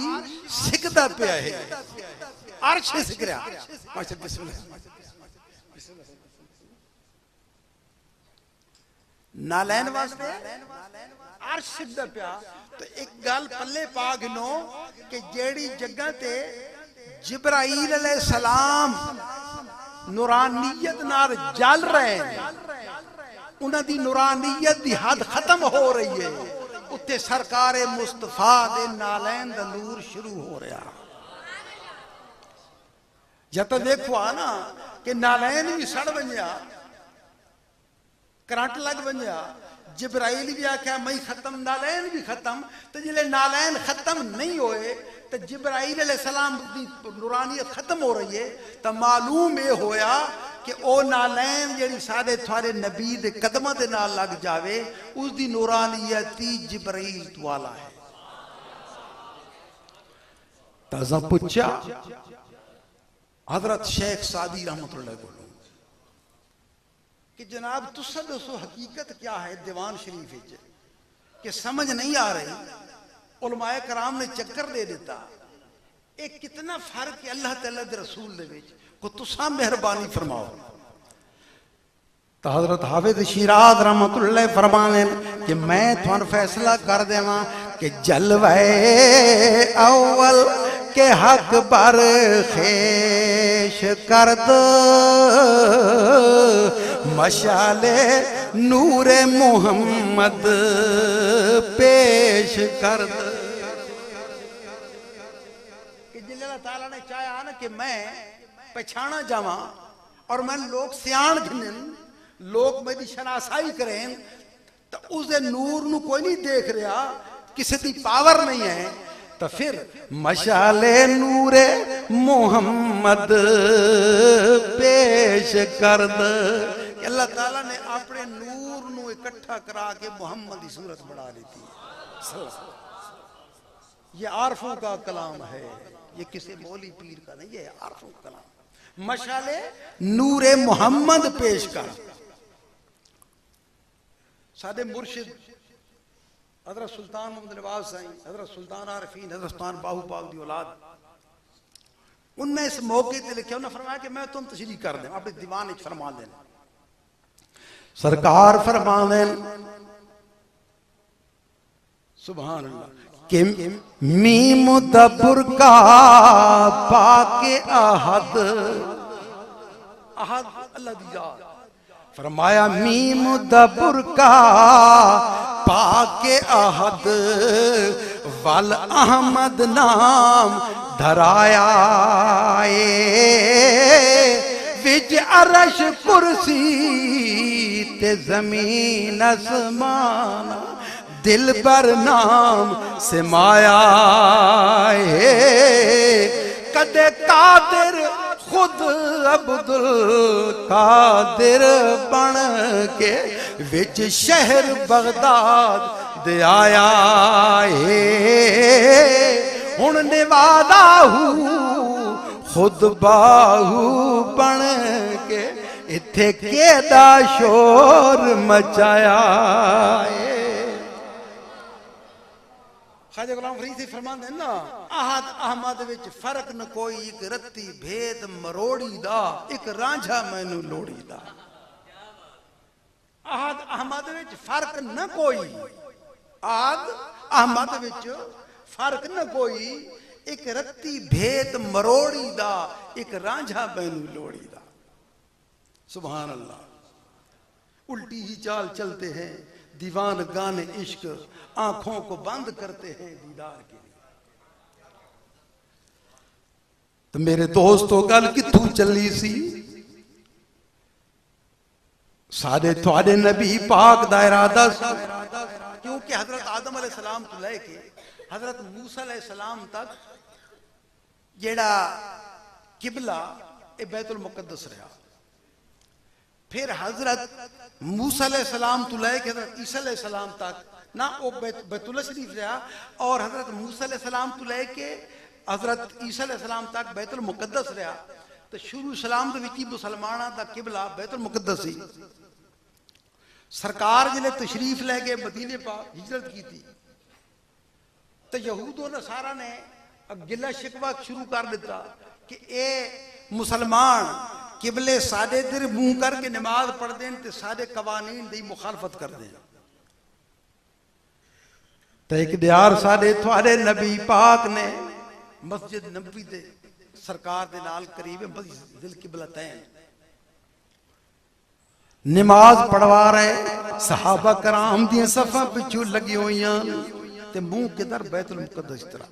सिकदा पिया है, अर्श सिक रहा। नालैन वास्ते अर्श सिकदा पिया। तो एक गल पल्ले पा गिनो कि जेड़ी जगह ते जिब्राईल अलैहिस्सलाम नूरानियत नाल जल रहे हैं, उन्हां दी नूरानियत दी हद खत्म हो रही है, उत्ते सरकारे मुस्तफा दे नालैन दा नूर शुरू हो रहा। या तो देखो आ ना कि नालैन भी सड़ बनिया, करंट लग बनिया, जिब्राईल भी आख्या मई खत्म, नालैन भी खत्म। तो जिले नालैन खत्म नहीं होए तो जिब्राईल अलैहिस्सलाम दी नूरानियत खत्म हो रही है, तो मालूम ये होया कि ओ नालैन जेड़ी साडे थारे नबी दे कदमां दे नाल लग जावे, उसदी नूरानियत ही जिब्राईल वाला है। ताजा पूछा हजरत शेख सादी रहमतुल्लाह को कि जनाब तुसा दसो हकीकत क्या है दीवान शरीफ विच, कि समझ नहीं आ रही। उलमाए कराम ने चक्कर दे दिता, एक कितना फर्क है अल्लाह ताला दे रसूल दे विच, को तुसा मेहरबानी फरमाओ। तो हजरत हाफिज शिराज रहमतुल्लाह फरमाने कि मैं थान फैसला कर देवां कि जलवे अव्वल के हक पर खेश कर दो, मशाले नूरे मोहम्मद पेश कर दो। कि जिले अल्लाह ताला ने चाहा ना कि मैं पहचाना जावा और मैं लोग सियाण गिनन, लोग मेरी शनासाई करें, तो उसके नूर नू कोई नहीं देख रहा, किसी की पावर नहीं है, तो फिर मशाले नूरे मोहम्मद पेश कर दे। अल्लाह ताला ने अपने नूर नू इकट्ठा करा के मोहम्मद की सूरत बना ली थी। ये आरफों का कलाम है, ये किसी मौली पीर का नहीं, ये आरफों का कलाम। मशाले नूरे मोहम्मद पेश कर। सादे मुर्शिद हजरत सुल्तान मोहम्मद नवाज साईं, हजरत सुल्तान आरफीन, हजरत सुल्तान बाहू पाक दी औलाद, उनने इस मौके पे लिखा, उन्होंने फरमाया कि मैं तुम तशरीह कर दें, अपने दीवान फरमा दें। सरकार फरमा दें सुभान अल्लाह कि मीम दब्बर का पाके अहद, अहद अल्लाह दी जात, फरमाया मीम दब्बर का पाके अहद वल अहमद नाम धराया विच अरश कुर्सी ते जमीन आसमान दिल पर नाम से माया कदे कादिर खुद अब्दुल कादिर बन के विच शहर बगदाद दे आया हुण निवादा हूँ खुद बाहू बन के इत्थे केदा शोर मचाया। ख्वाजा गुलाम फरीद फरमांदे हैं ना, अहद अहमद विच फर्क न कोई, एक रत्ती भेद मरोड़ी दा, एक रांझा मैनू लोड़ी दा। अहद अहमद विच फर्क न कोई, अहद अहमद विच फर्क न कोई, एक रत्ती भेद मरोड़ी दा, एक रांझा मैनू लोड़ी दा। सुभान अल्लाह। उल्टी ही चाल चलते हैं दीवान गाने इश्क, आंखों को बंद करते हैं दीदार के लिए। तो मेरे दोस्तों गल कित्थों चली सी, सादे थोड़े नबी पाक दा इरादा, क्योंकि हजरत आदम अलैहिस्सलाम तो लेके हजरत मूसा अलैहिस्सलाम तक जेड़ा किबला ए बैतुल मुकद्दस रहा, फिर हजरत मूसा अलैहिस्सलाम तो लेके हजरत ईसा अलैहिस्सलाम तक ना वो बैतुल्ला शरीफ रहा। और हजरत मूसा अलैहिस्सलाम तो लेके हजरत ईसा अलैहिस्सलाम तक बैतुल मुकद्दस रहा। तो शुरू इस्लाम के विच मुसलमाना का किबला बैतुल मुकद्दस ही। सरकार जिले तशरीफ लैके मदीने पाक हिजरत की थी तो यहूद और नसारा ने गिला शिकवा शुरू कर दिता कि ए मुसलमान किबले साडे इधर मुंह करके नमाज पढ़ दें तो साडे कवानीन दी मुखालफत कर दें। तो एक दियार साडे थोड़े नबी पाक ने मस्जिद नबवी दे सरकार दे नाल करीब मस्जिद किबला तय नमाज पढ़वा रहे सहाबा कराम दी सफा पिछू लगी हुई ते मुंह किधर बैतुल मुकद्दस तरह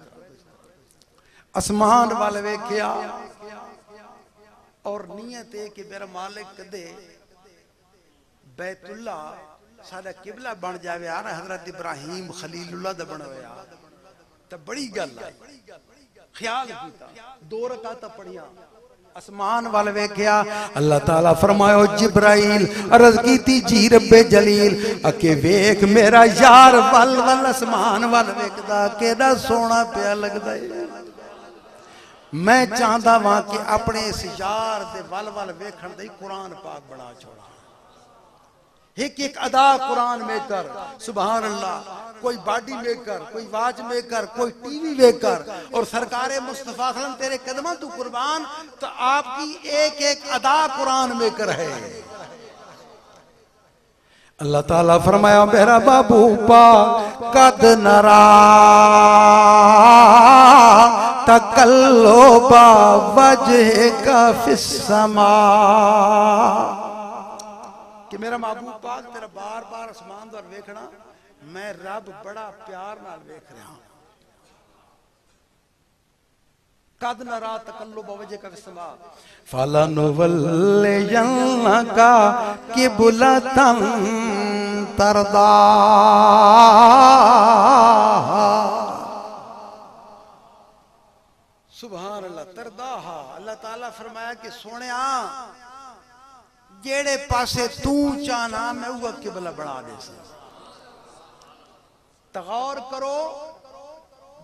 आसमान वाल वेख्या और नीयत है कि मेरा मालिक कदे बैतुल्ला साडा किबला बन जावे यार हजरत इब्राहिम खलीलुल्लाह दा बन होया तो बड़ी गल है। ख्याल कीता 2 रकात पढ़िया आसमान वाल वेख्या अल्लाह ताला फरमायो जिब्राइल अर्ज कीती जी रब्बे जलील अके वेख मेरा यार वल वल आसमान वाल वेखदा केड़ा सोना पिया लगदा है। मैं चाहता वहां कि अपने इस यार दे वल वल वेखण दे कुरान पाक बना छोड़ा। एक एक अदा कुरान में कर सुभान अल्लाह। कोई बॉडी मेकर, कोई वाच मेकर, कोई टीवी मेकर और सरकारे मुस्तफा सल्लम तेरे कदमों तू कुर्बान। तो आपकी एक एक अदा कुरान मेकर है। अल्लाह ताला फरमाया मेरा बाबू पाक कद नरा तकल्लुबा वजहिका फिस्समा कि मेरा महबूब पाक तेरा बार बार आसमान द्वार वेखना मैं रब बड़ा प्यार नाल वेख रहा हूं। कद नरा तकल्लुब वजहिका फिस्समा फलनुवल्लियन्नका किबलतन तरदा। सुभान अल्लाह तरदाहा। अल्लाह ताला फरमाया कि सोनिया जेड़े पासे तू चाहना मैं वो किबला बना दे। तगौर करो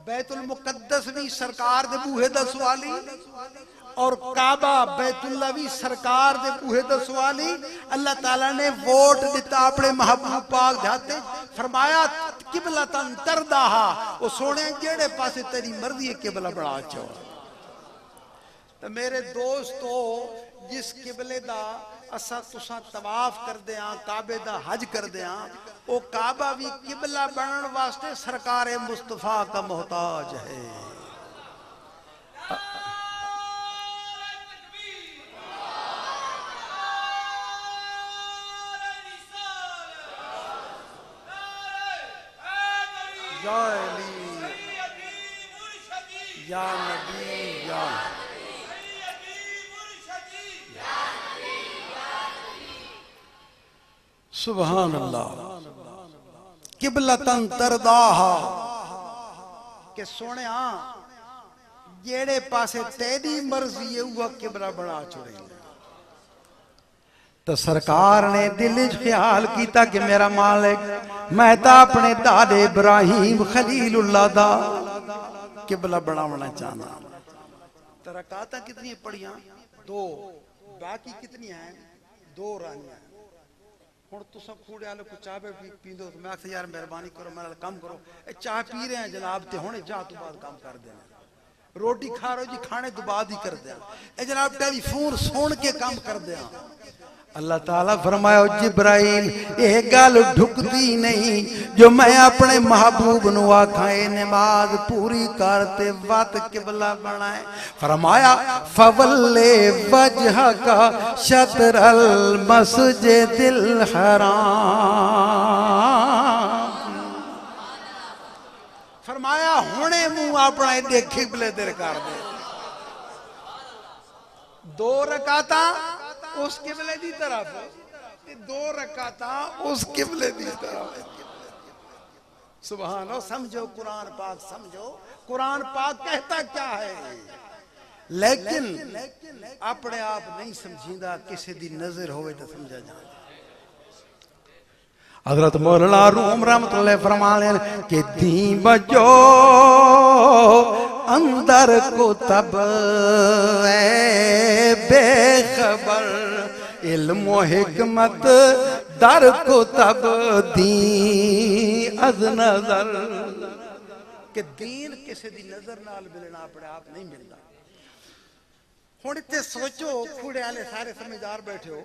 बैतुल मुकद्दस भी सरकार दे बूहे दा सवाली और काबा बैतुल्ला भी सरकार दे बूहे दा सवाली। अल्लाह ताला ने वोट दिता अपने महबूब पाक दे हाथे फरमाया किबला तन तरदाहा ओ सोने जेड़े पासे तेरी मर्जी है किबला बना चो। तो मेरे दोस्तों जिस किबले दा असा तुसा तवाफ कर दे काबे दा हज कर दे वो काबा भी किबला बनने वास्ते सरकार मुस्तफा का मोहताज है। या अली या नबी या सुभान अल्लाह। किबलतन तरदाहा के सोने जेड़े पासे तेरी मर्जी है वह किबला बना छोड़े। तो सरकार ने दिल ख्याल किया कि मेरा मालिक मैं तो अपने दादे इब्राहिम खलीलुल्लाह दा किबला बनाना चाहना। तो रकाता कितनी पढ़िया 2 बाकी कितनी है 2 रानियां। हुण तुसा कूड़े वाले को चाह पींदो तो मैं आखिर यार मेहरबानी करो मेरे नाल काम करो ए चाह पी रहे हैं जनाब ते हुणे चाह तो बाद काम कर देना। रोटी खा रहे हो जी खाने तो बाद ही कर देना ए जनाब टेलीफोन सुन के काम कर देना। अल्लाह ताला फरमाया जिब्राइल ये गल ढुकती नहीं जो मैं अपने महबूब नु आखा ए नमाज पूरी करते वत किबला बनाए। फरमाया फवल्ले वजहका शतरल मस्जिदिल हराम। फरमाया हुणे मुंह अपना एडे किबले दे कर दे। 2 रकाता उस किबले की तरफ 2 रकाता उस किबले की तरफ। सुभान अल्लाह। समझो कुरान पाक समझो कुरान पाक कहता क्या है। लेकिन अपने आप नहीं समझीदा किसी दी नजर होवे तो समझा जाए। हजरत मौलाना रूम रहमतुल्लाह फरमाने कि दी बजो अंदर को तब बेखबर इल्म हिकमत दर को तब दी अज नजर कि दीन किसी दी नजर नाल मिलना अपने आप नहीं मिलता। हुण इत्थे सोचो खूड़े वाले सारे समझदार बैठे हो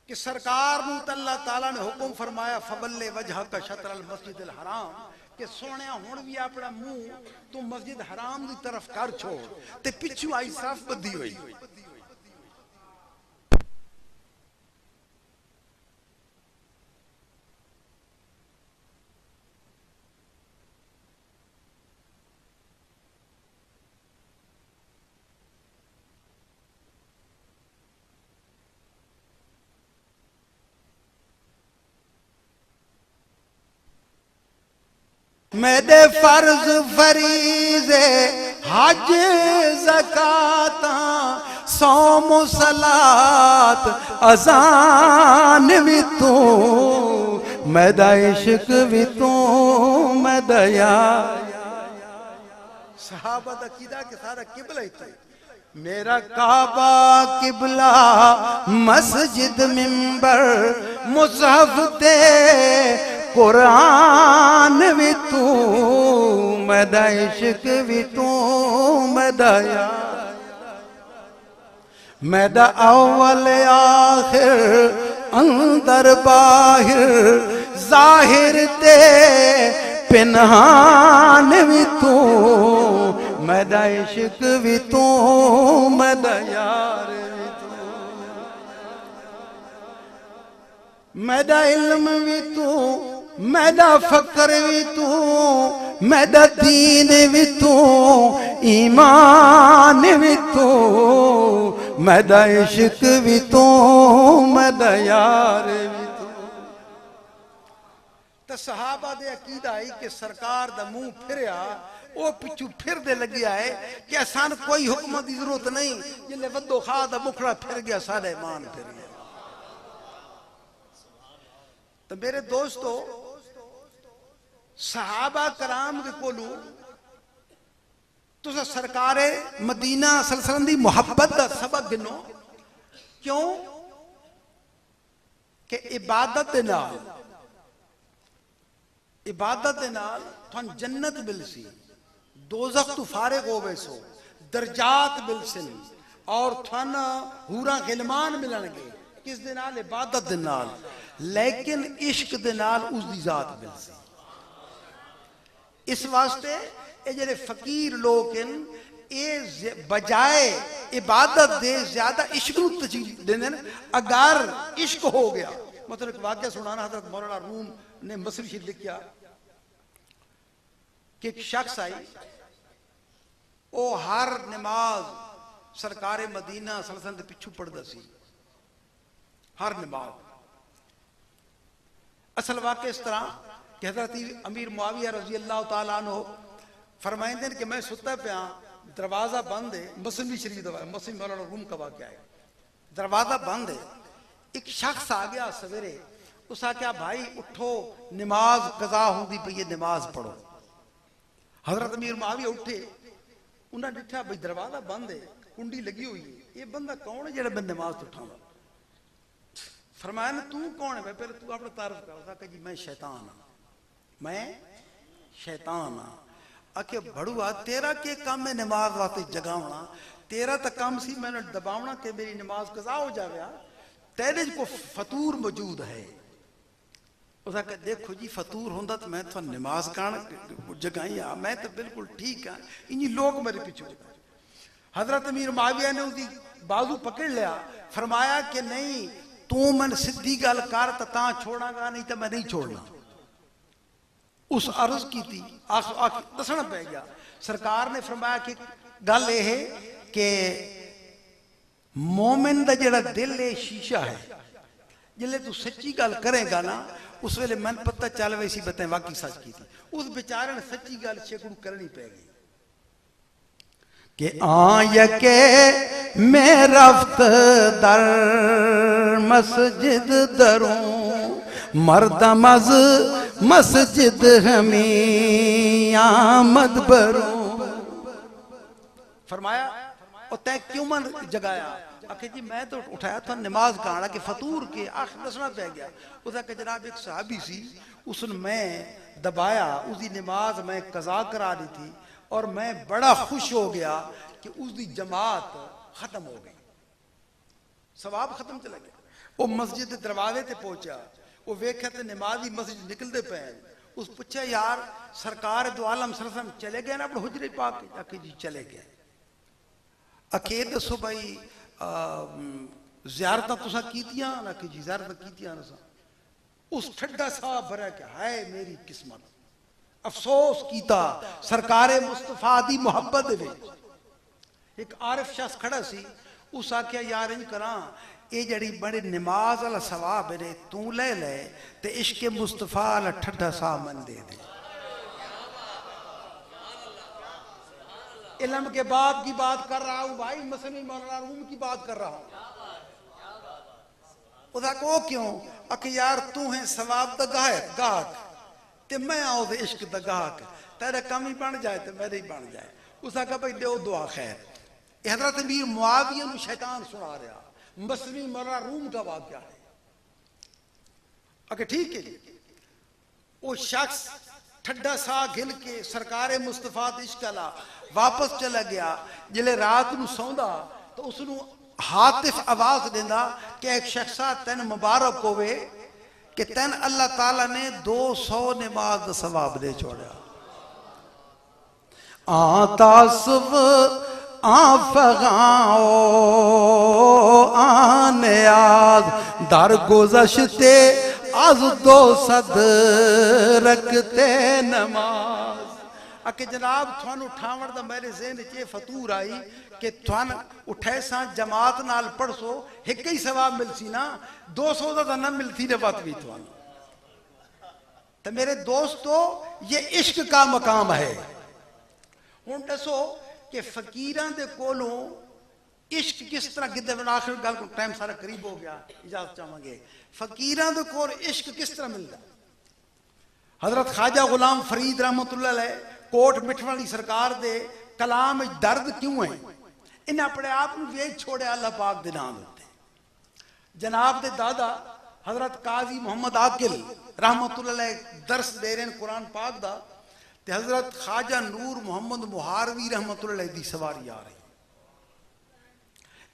कि सरकार नूं तो अल्लाह ताला ने हुक्म फरमाया फवल्ले वजह का शतर अल मस्जिद अल हराम कि सोने हुण भी अपना मुंह तू मस्जिद हराम की तरफ कर छोड़ ते पिछू आई साफ बदी हुई। मेरे फर्ज फरीज़े हज ज़काता सौम सलात अज़ान भी तू मैदा इश्क भी तू मैदा यार। सहाबा दा कीदा के सारा किबला ही था। मेरा काबा किबला मस्जिद मिंबर मुसहफ ते कुरान भी तू मैदा इश्क भी तू मैदा यार। मैदा अव्वल आखिर अंदर बाहिर जाहिर ते पिनहान भी तू मैदा इश्क भी तू मैदा यार भी तू मैदा इल्म भी तू मैदा फकर भी तू मैदा दीन भी तू ईमान भी तू मैदा इश्क भी तू मैदा यार भी तू। तो सहाबा दे अकीदा आई कि सरकार दा मुंह फिरया वो पिछू फिर दे लगी आए कि असान कोई हुक्म की जरूरत नहीं जिले वदो खा दा मुखड़ा फिर गया सारा ईमान फिर गया। तो मेरे दोस्तों सहाबा कराम के कोलू तुसा सरकारे मदीना सल्लल्लाहु दी मुहब्बत दा सबक गिनो क्यों कि इबादत दे नाल थान जन्नत मिलसी दोज़ख तू फारिग होवे सो दर्जात मिलसन और थान हूरा गिलमान मिलणगे किस दे नाल इबादत दे नाल लेकिन इश्क दे नाल उसदी जात मिलसी। इस वास्ते ये जेड़े फकीर लोग ये बजाय इबादत दे ज्यादा इश्क नूं तरजीह देंदे ने। अगर इश्क हो गया मतलब एक वाक्य सुनाना हज़रत मौलाना रूम ने मसरी शरीफ लिखा कि एक शख्स आई वो हर नमाज सरकारे मदीना सल्लल्लाहु अलैहि वसल्लम दे पिछू पढ़दा सी हर नमाज। असल वाक़या इस तरह कि हज़रत अमीर मुआविया रज़ी अल्लाह तआला अन्हु फरमाइंदे कि मैं सुता पिया दरवाजा बंद है मसली शरीफ दवा मसली मौलाना रूम का वाक़या है दरवाजा बंद है एक शख्स आ गया सवेरे उस आख्या भाई उठो नमाज कज़ा होंदी पई है नमाज पढ़ो। हज़रत अमीर मुआविया उठे उन्हें दिखा भाई दरवाजा बंद है कुंडी लगी हुई है ये बंदा कौन है जेड़ा मैं नमाज तो उठावा। फरमाया तू कौन है पहले तू अपना तारफ कर जी मैं शैतान हाँ मैं शैतान हाँ। आखे बड़ुआ तेरा के काम है नमाज वास्ते जगावना तेरा तो काम सी मैंने दबावना कि मेरी नमाज कज़ा हो जावे तेरे को फतूर मौजूद है। उस आखे देखो जी फतूर होंदा तो मैं तो नमाज कान जगाई हाँ मैं तो बिल्कुल ठीक हाँ इन लोग मेरे पीछे। हजरत अमीर मुआविया ने उसकी बाजू पकड़ लिया फरमाया कि नहीं तू मैं सीधी गल कर तो छोड़ागा नहीं तो मैं नहीं छोड़ना। उस अर्ज की थी दसना पै गया सरकार ने फरमाया कि गल यह कि मोमिन दा जेड़ा दिल है शीशा है जिले तू सच्ची गल करेगा ना उस वेले मन पता चल वैसी बताए वाकई सच की थी। उस बेचारे ने सच्ची गल शेकड़ू करनी पैगी कि आयके मैं रफ्त दर मस्जिद दरूं मर्दमज मस्जिद हमें आमद बरो। फरमाया और तय क्यों मन जगाया? आखिर जी मैं तो उठाया था नमाज कहना कि फतूर के आखिर दसना पै गया। उसका कि जनाब एक सहाबी सी, उसने मैं दबाया, उसकी नमाज मैं कज़ा करा दी थी और मैं बड़ा खुश हो गया कि उसकी जमात खत्म हो गई, सवाब खत्म चला गया। वो मस्जिद के दरवाजे ते पहुंचा, वो वेख्या तो नमाजी मस्जिद निकलते पे। उस पूछा यार सरकार दो आलम सरसम चले गए ना अपने हुजरे पाक? आखिर जी चले गए। आखे दसो भाई ज़ियारत तुसा कीतियां? आखिर जी ज़ियारत कीतियां असा। उस ठड्डा साहब भरा क्या है मेरी किस्मत, अफसोस कीता सरकारे मुस्तफा दी मुहब्बत दे। एक आरिफ शख्स खड़ा सी, उस आख्या यार इंज करा ये जड़ी बड़ी नमाज वाला सवाब है तू ले ले ते इश्क मुस्तफा वाला ठड्डा साहब मन दे दे। इल्म के बाद की बात कर रहा हूं भाई, मसली मौलाना रूम की बात कर रहा हूं। उसका को क्यों? अख यार तू है सवाब दा गाहक ते मैं आओ दे इश्क दा गाहक, तेरा कम ही बन जाए तो मेरे ही बन जाए। उसका कहा भाई दो दुआ खैर। हजरत अमीर मुआविया नूं शैतान सुना रहा मसली मौलाना रूम का वाक़या है। अगर ठीक है जी, वो शख्स ठड्डा सा घिल के सरकारे मुस्तफा इश्कला वापस चला गया। जिले रात नूं सौंदा तो उसनूं हातिफ आवाज देंदा कि एक शख्सा तेन मुबारक होवे कि तेन अल्लाह ताला ने 200 नमाज दा सवाब दे छोड़ा। आतासव आफगाओ आने आज दर गुज़श्ते आज 200 रखते नमाज। आके जनाब थानू उठावण दा मेरे ज़हन च फतूर आई कि थान उठे सा जमात नाल पढ़सो एक ही सवाब मिलसी ना, 200 दा ना मिलती ने बात भी थानू। तो मेरे दोस्तों ये इश्क का मकाम है। हुण दसो कि फकीरां दे कोलों इश्क किस तरह गिद्दे बना। आखिर गल को टाइम सारा करीब हो गया, इजाजत चाहांगे। फकीरां दे कोल इश्क किस तरह मिलदा? हजरत ख्वाजा गुलाम फरीद रहमतुल्लाह अलैह कोट मिठन वाली सरकार दे कलाम दर्द क्यों है? इन्हें अपने आप को वेच छोड़े अल्लाह पाक दे नाम उत्ते। जनाब दे दादा हजरत काजी मोहम्मद आकिल रहमतुल्लाह अलैह दर्स दे रहे हैं कुरान पाक दा, ते हजरत ख्वाजा नूर मोहम्मद मुहारवी रहमतुल्लाह अलैह दी सवारी आ रही।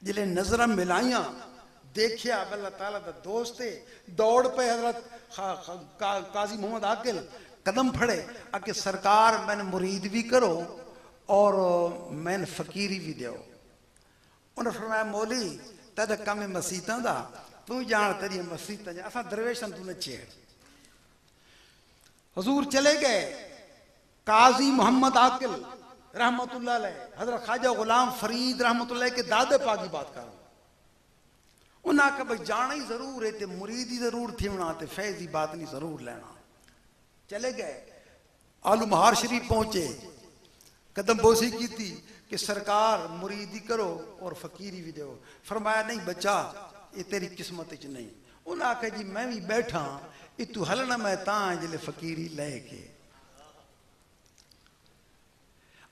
जिले नजर मिलाइया देखिया अल्लाह ताला दा दोस्त है, दौड़ पे हजरत काजी मोहम्मद आकिल कदम फड़े आके सरकार मैंने मुरीद भी करो और मैंने फकीरी भी दो। उन्हें फरमाया मौली तेरा कम है मसीता दा, तू जान तेरी मसीत असा दरवेशन तू नचे। हजूर चले गए। काजी मोहम्मद आकिल रहमतुल्लाह अलैह हजरत ख्वाजा गुलाम फरीद रहमतुल्लाह के दादे पाक की बात कर। उन्हें आखा भाई जाना ही जरूर है, ते मुरीद ही जरूर थी होना, ते फैज की बात नहीं जरूर लेना। चले गए, आलू महार शरीफ पहुंचे, कदम बोसी की थी कि सरकार मुरीदी करो और फकीरी भी दो। फरमाया नहीं बच्चा ये तेरी किस्मत च नहीं। उन्हें आखा जी मैं भी बैठा इतू हलना मैं तां जिले फकीरी लेके।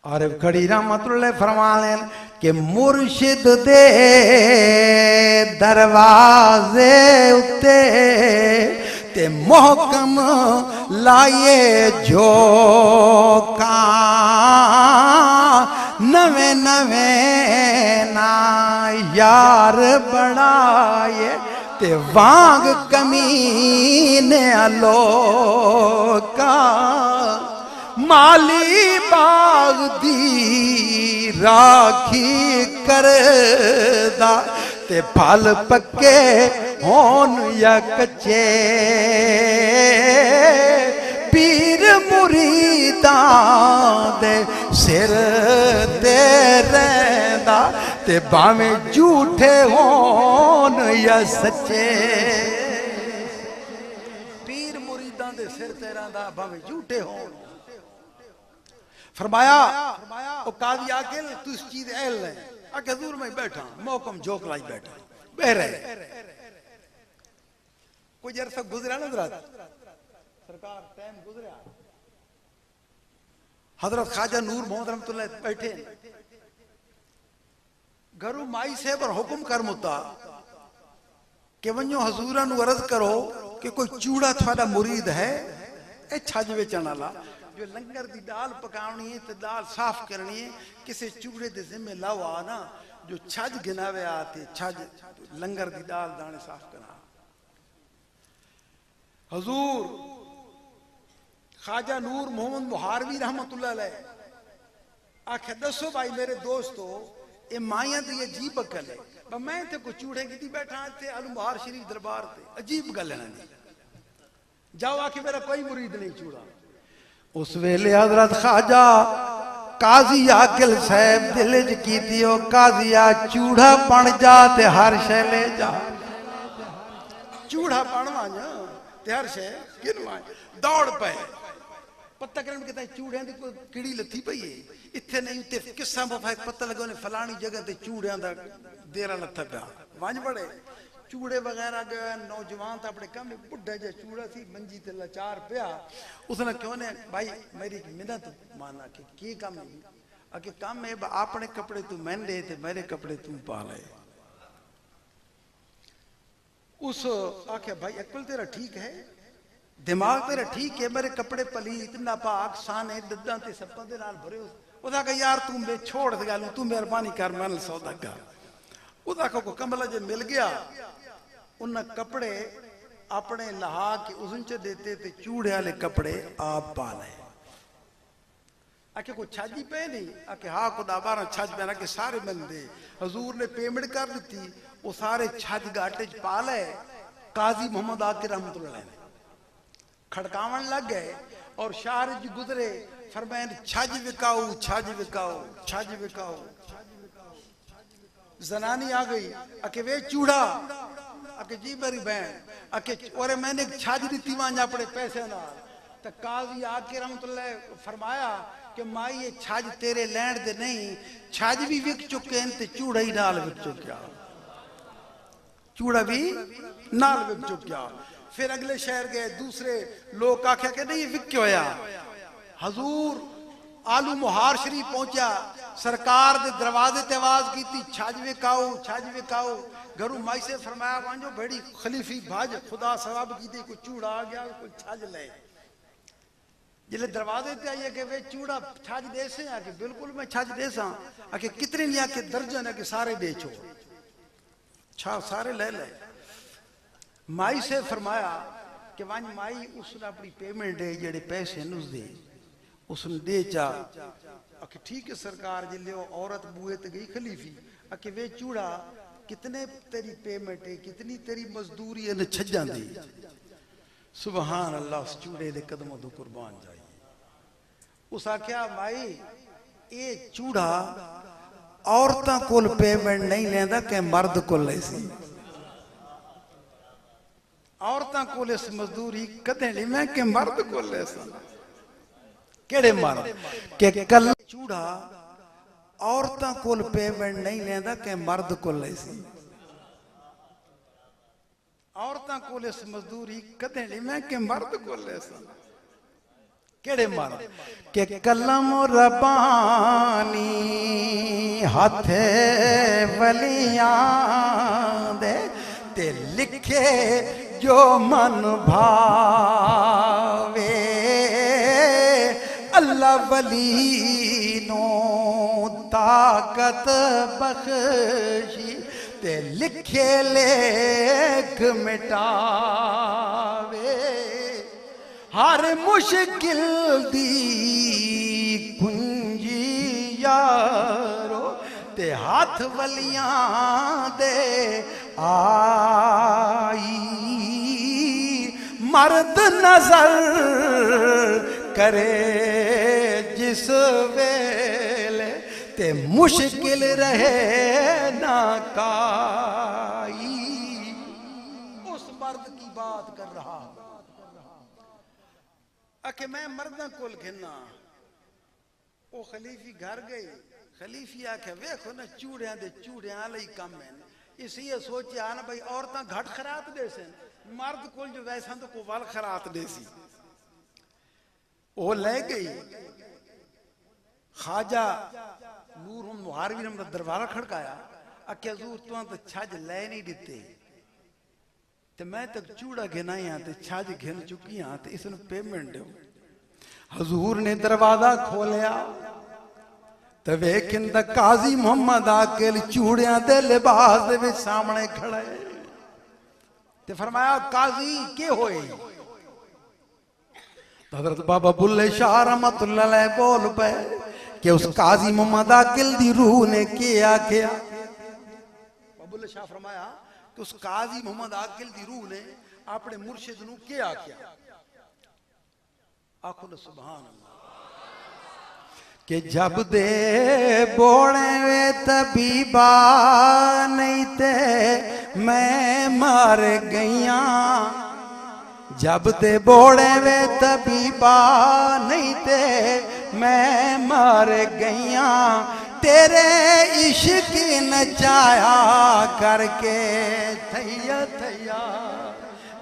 आरिफ खड़ी रहमतुल्लाह फरमाने कि मुर्शिद दे दरवाजे उत्ते ते मोहकम लाए जो का नवे नवे ना यार बढ़ाए ते वांग कमीने अलोका माली बाग दी राखी करदा ते फल पक्के होन या कच्चे पीर मुरीदां दे सिर ते रैंदा ते भावें झूठे होन या सच्चे। पीर मुरीदां दे सिर ते रैंदा भावें झूठे होन। फरमाया ओ काजी आकिल तू इस चीज एल है आके हजूर में बैठा मौकम जोक लाई बैठा बह रहे। कुछ अरसा गुजरा ना हजरत सरकार टाइम गुजरा हजरत ख्वाजा नूर मोहम्मद रहमतुल्लाह बैठे घरू माई साहब और हुक्म कर मुता कि वञो हजूरा नु अर्ज करो कि कोई चूड़ा थोड़ा मुरीद है ए छज वेचण वाला जो लंगर दी दाल पकावनी है ते दाल साफ करनी है किसी चूड़े दे जिम्मे लाओ आ ना जो छज गिनावे आते छज लंगर दी दाल दाने साफ करा हजूर ख्वाजा नूर मोहम्मद मुहारवी रहमतुल्लाह अलैह आखे दसो भाई मेरे दोस्तों ये माइया दी अजीब अकल है मैं ते को चूड़े की बैठा थे आलू मुहार शरीफ दरबार ते अजीब गल है जाओ आके मेरा कोई मुरीद नहीं चूड़ा उस वेले हजरत ख्वाजा काजी आकिल साहब दिल च कीती ओ काजिया चूड़ा बन जा ते हर शे ले जा चूड़ा बनवा ते हर शे गिनवा दौड़ पे पता करन के चूड़ियां दी कोई कीड़ी लथी पई है इत्थे नहीं उत्ते किस्सा वफा पता लगा ने फलानी जगह ते चूड़ियां दा देरा लथा पिया वंज बड़े चूड़े वगैरह गए नौजवान तो अपने कम बुढ़ा जा चूड़ा सी मंजी ते लाचार पिया उसने क्यों ने भाई मेरी मिन्नत माना कि काम नहीं आके काम है अपने कपड़े तू मैन दे ते मेरे कपड़े तू पा ले उस आखे भाई अकल तेरा ठीक है दिमाग तेरा ठीक है मेरे कपड़े पलीत नापाक साने दद्दां ते सप्पां दे नाल भरे उदा का यार तू मैं छोड़ दे गल तू मेहरबानी कर मन सौदा कर उदा को कमला जे मिल गया उन कपड़े अपने लहा के उसन च देते ते चूड़े वाले कपड़े आप पा ले आके को छाजी पे नहीं आके हाँ खुदा 12 छज पहना के सारे बंदे हजूर ने पेमेंट कर दी वो सारे छज गाटे च पा ले काजी मोहम्मद आकिर रहमतुल्लाह अलैह खड़कावन लग गए और शहर च गुजरे फरमाया छज विकाओ छज विकाओ छज विकाओ जनानी आ गई आके वे चूड़ा आके जी मेरी बहन आके और मैंने छज दी वहां अपने पैसे ना तो काजी आके रहमतुल्लाह फरमाया कि माई ये छज तेरे लैंड दे नहीं छज भी विक चुके हैं ते चूड़ा ही नाल विक चुका चूड़ा भी नाल विक चुका फिर अगले शहर गए दूसरे लोग आख्या कि नहीं विक होया हजूर आलू मुहार शरीफ पहुंचा सरकार दे दरवाजे ते आवाज की छज विकाओ घरू माई से फरमाया वांजो बड़ी खलीफी भाज खुदा सवाब की कोई चूड़ा आ गया कोई छज ले जिले दरवाजे ते आइए कि वे चूड़ा छज दे से आके बिल्कुल मैं छज दे सा आके कितने नहीं आके दर्जन है कि सारे बेचो छा सारे ले ले माई से फरमाया कि वांज माई उसने अपनी पेमेंट दे जेड़े पैसे नुस दे उसने दे चा आके ठीक है सरकार जिले औरत बुए ते गई खलीफी आके वे चूड़ा कितने तेरी पेमेंट है कितनी तेरी मजदूरी है न छज्जा दी सुभान अल्लाह उस चूड़े दे कदमों तो कुर्बान जाइए उस आख्या माई ये चूड़ा औरतां कोल पेमेंट नहीं लेंदा के मर्द कोल ले सी औरतां कोल इस मजदूरी कदे नहीं मैं के मर्द कोल ले सा केड़े मर्द के कल चूड़ा औरतां कोल पेमेंट नहीं लेंदा के मर्द कोल ले सी औरतां कोल इस मजदूरी कदे नहीं मैं के मर्द कोल ले सा केड़े मर्द के कलम रबानी हाथे वलियां दे ते लिखे जो मन भावे अल्लाह वली नो ताकत बख्शी ते लिखे लेख मिटावे हर मुश्किल दी कुंजी यारो ते हाथ वलियां दे आई मर्द नजर करे जिस वेले ते मुश्किल रहे ना काई उस मर्द की बात कर रहा आके मैं मर्दा कोल घिना वो खलीफी घर गई खलीफी आखे वेखो ना चूड़ियां दे चूड़ियां लई कम है इसलिए सोचा ना भाई औरतां घट खराब दे सन मर्द को जो वैसा तो को वाल खरात दे सी वो ले गई ख्वाजा नूर मुहारवी ने दरबार खड़काया आख्या हजूर तू तो छज ले नहीं दिते ते मैं तक चूड़ा घिना हाँ ते छज घिन चुकी हाँ ते इसने पेमेंट दो हजूर ने दरवाजा खोलिया ते वेखिन दा काजी मोहम्मद आकिल चूड़ियां दे लिबास दे विच सामने खड़े ते फरमाया काजी के होए तो हजरत बाबा बुल्ले शाह रहमतुल्लाह अलैह बोल पे कि उस काजी मोहम्मद आकिल दी रूह ने के आख्या बुल्ले शाह फरमाया कि उस काजी मोहम्मद आकिल दी रूह ने अपने मुर्शिद नू के आख्या आखो न सुभान अल्लाह कि जब दे बोने वे तबीबा नहीं ते मैं मर गईया जब दे बोने वे तबीबा नहीं ते मैं मर गईया तेरे इश्क नचाया करके थैया थैया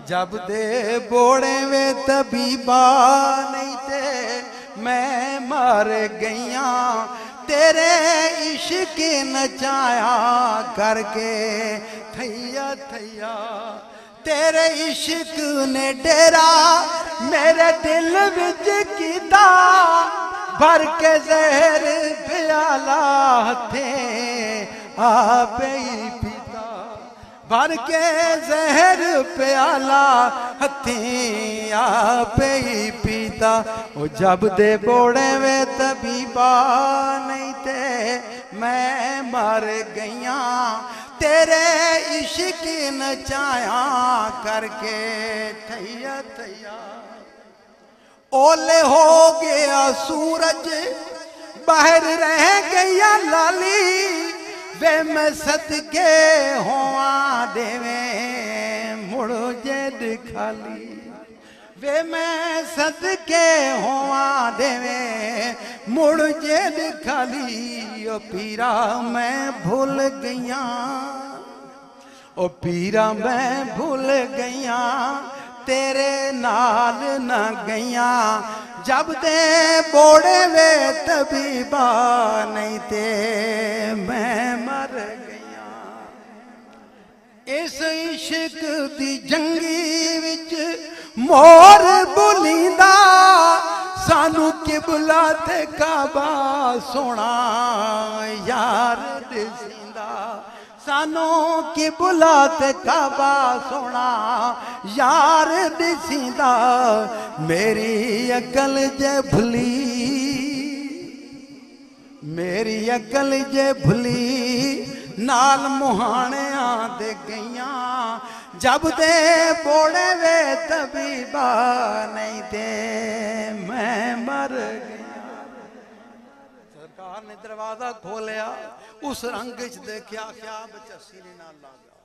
जब दे बोने वे तबीबा नहीं ते मैं मर गईया तेरे इश्क नचाया करके थैया थैया तेरे इश्क ने डेरा मेरे दिल विच कीता भर के जहर प्याला थे आपे ही पीता भर के जहर प्याला हथी आपे ही पीता ओ जब दे बोड़े वे तबीबा नहीं ते मैं मर गईया तेरे इश्क नचाया करके थैया थैया ओले हो गया सूरज बाहर रह गया लाली वे मैं सदके होवा देवे मुड़ो जेड खाली वे मैं सदके होवा देवे मुड़ जेड खाली ओ पीरा मैं भूल गईया ओ पीरा मैं भूल गईया तेरे नाल न गईया जब दे बोड़े वे तबीबा नहीं ते मैं मर गईया इस इश्क दी जंगी विच मोर बुलींदा सानू किबला ते काबा सोना यार दिसींदा सानू किबला ते काबा सोना यार दिसींदा मेरी अकल जे भुली मेरी अकल जे भुली नाल मुहाणिया दे गईया जब दे बोड़े वे तबीबा नहीं दे मैं मर गया सरकार ने दरवाजा खोलिया उस रंग च देखा क्या बच्चा सीने नाल ला गया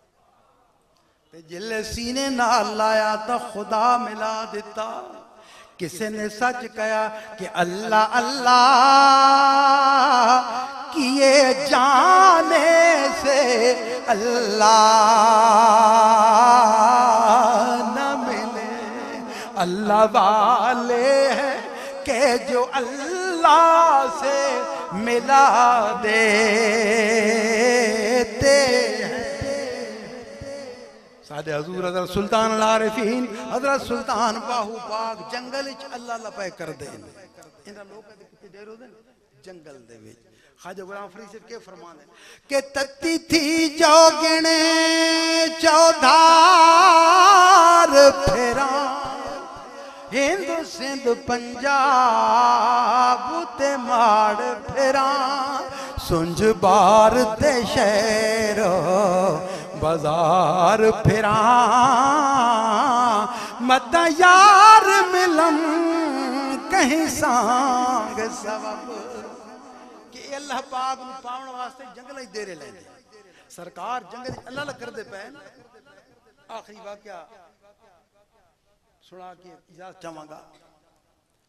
ते जिले सीने नाल लाया तो खुदा मिला दिता किसी ने सच कहा कि अल्लाह अल्लाह किए जाने से अल्लाह न मिले अल्लाह वाले हैं के जो अल्लाह से मिला देते सादे हजूर हजरत सुल्तान आरिफीन हजरत सुल्तान बाहू पाक जंगल च अल्लाह लपे कर दे इन्हां लोग किथे डेरो दे जंगल दे विच ख्वाजा गुलाम फरीद साहब के फरमान है कि तत्ती थी जोगणे चौधार फेरा हिंद सिंध पंजाब ते माड़ फेरा सुंझ बार ते शहर बाजार फिरा मत यार मिलम कहीं सांग सबब कि अल्लाह पाक नूं पाउण वास्ते जंगल ही देरे लैंदे सरकार जंगल अल्लाह ला करदे पे आखिरी वाकया सुना के इजाजत चाहांगा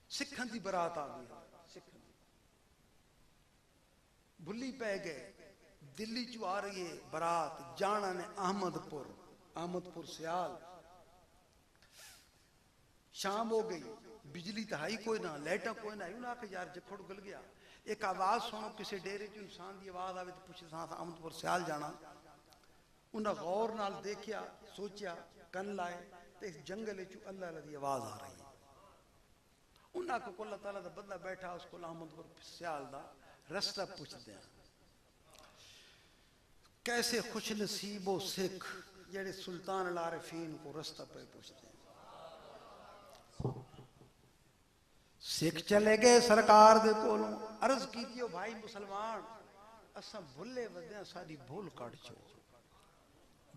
सिखन दी बरात आ गई सिखन भुल्ली पै गए दिल्ली चो आ रही है बारात जाना ने अहमदपुर सियाल शाम हो गई, बिजली तो हाई कोई ना, लाइटा कोई ना, उन्हें आके यार जखड़ गल गया। एक आवाज सुनो, किसी डेरे च इंसान की आवाज आवे तो पूछे अहमदपुर सियाल जाना। उन्हें गौर नाल देखिया, सोचा, कन लाए तो इस जंगल च अल्लाह की आवाज आ रही है। उन्हें को अल्लाह ताला का बंदा बैठा, उसको अहमदपुर सियाल का रास्ता पूछते हैं। कैसे खुश नसीब हो सिख जेड़े सुल्तान अल आरिफीन को रास्ता पे पूछते हैं। सिख चले गए सरकार दे कोलों, अर्ज कीतियो भाई मुसलमान, असा भुले वद्या साडी भूल काट छोड़,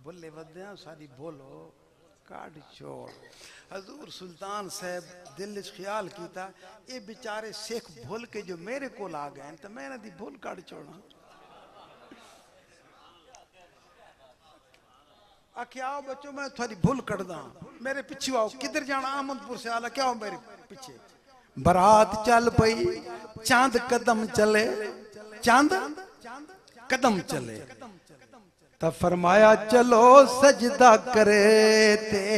भुले वद्या साडी भूल काट छोड़। हजूर सुल्तान साहब दिल च ख्याल कीता, ये बेचारे सिख भूल के जो मेरे कोल आ गए तो मैं इन्हां दी भूल काट छोड़ा। आखिया आओ बच्चों, मैं थोड़ी भूल कटदा, मेरे पीछे आओ। किधर जाना? अहमदपुर से आला, क्या हो मेरे पीछे? बारात चल पई, चांद कदम चले, चांद कदम चले, तब फरमाया चलो सजदा करे ते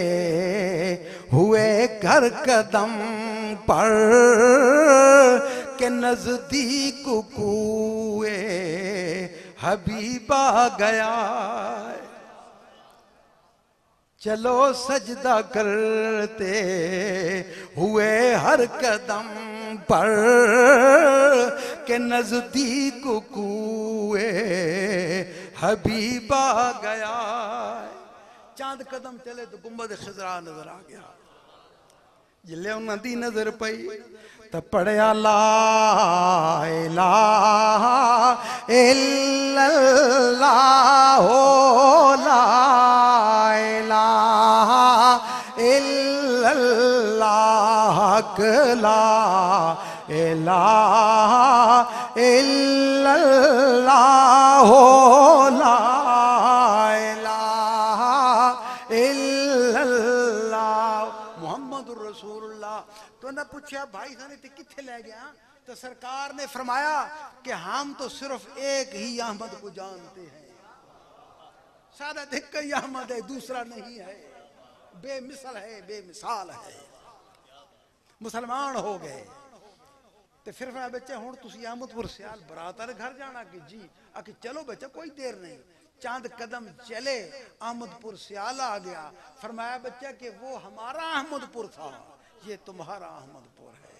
हुए घर कदम पर के नजदीक कुए हबीबा गया। चलो सजदा करते हुए हर कदम पर के नजदीक कुए हबीबा गया। चांद कदम चले तो गुंबद खिजरा नजर आ गया। जिले उन्हां दी नजर पई तो पढ़िया ला इलाहा इल्लल्लाह हो, ला इलाहा इल्लल्लाह, ला इलाहा इल्लल्लाह हो, ला इलाहा इल्लल्लाह मुहम्मदुर रसूलुल्लाह। तो ना पूछा भाई साने ते किथे ले गया? तो सरकार ने फरमाया कि हम तो सिर्फ एक ही अहमद को जानते हैं, सारा देख कई अहमद है, दूसरा नहीं है, बेमिसल है, बेमिसाल है। मुसलमान हो गए तो फिर बच्चे हूँ तुम अहमदपुर सियाल बरात वाले घर जाना कि जी? आके चलो बच्चा कोई देर नहीं। चांद कदम चले अहमदपुर सियाल आ गया। फरमाया बच्चा कि वो हमारा अहमदपुर था, ये तुम्हारा अहमदपुर है।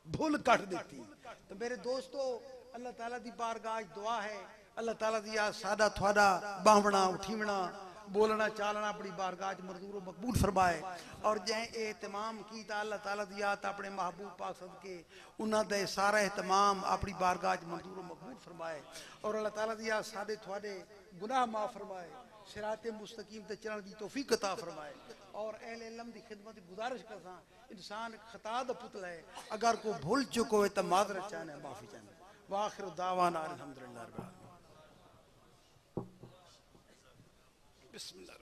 भूल कट देती। तो मेरे दोस्तों, अल्लाह ताला दी बारगाह दुआ है, अल्लाह ताला दी सादा थोड़ा बावना उठीवना बोलना चालना अपनी बारगाह मरदूर मकबूल फरमाए। और जै एहतमाम किया अल्लाह ताला दी आत अपने महबूब पाक सदके उन्हां दे सारा एहतमाम अपनी बारगाह मरदूर मकबूल फरमाए। और अल्लाह ताला दी आत सादे थोड़े गुनाह माफ फरमाए, सिराते मुस्तकीम ते चलण दी तौफीक अता फरमाए। और अहले इल्म दी खिदमत गुजारिश करसा, इंसान खता दा पुतला है, अगर को भूल चुको है तो माजरत चाहने माफी चाहने। वाखिर दावाना अल्हम्दुलिल्लाह रब्बिल आलमीन। बिस्मिल्लाह।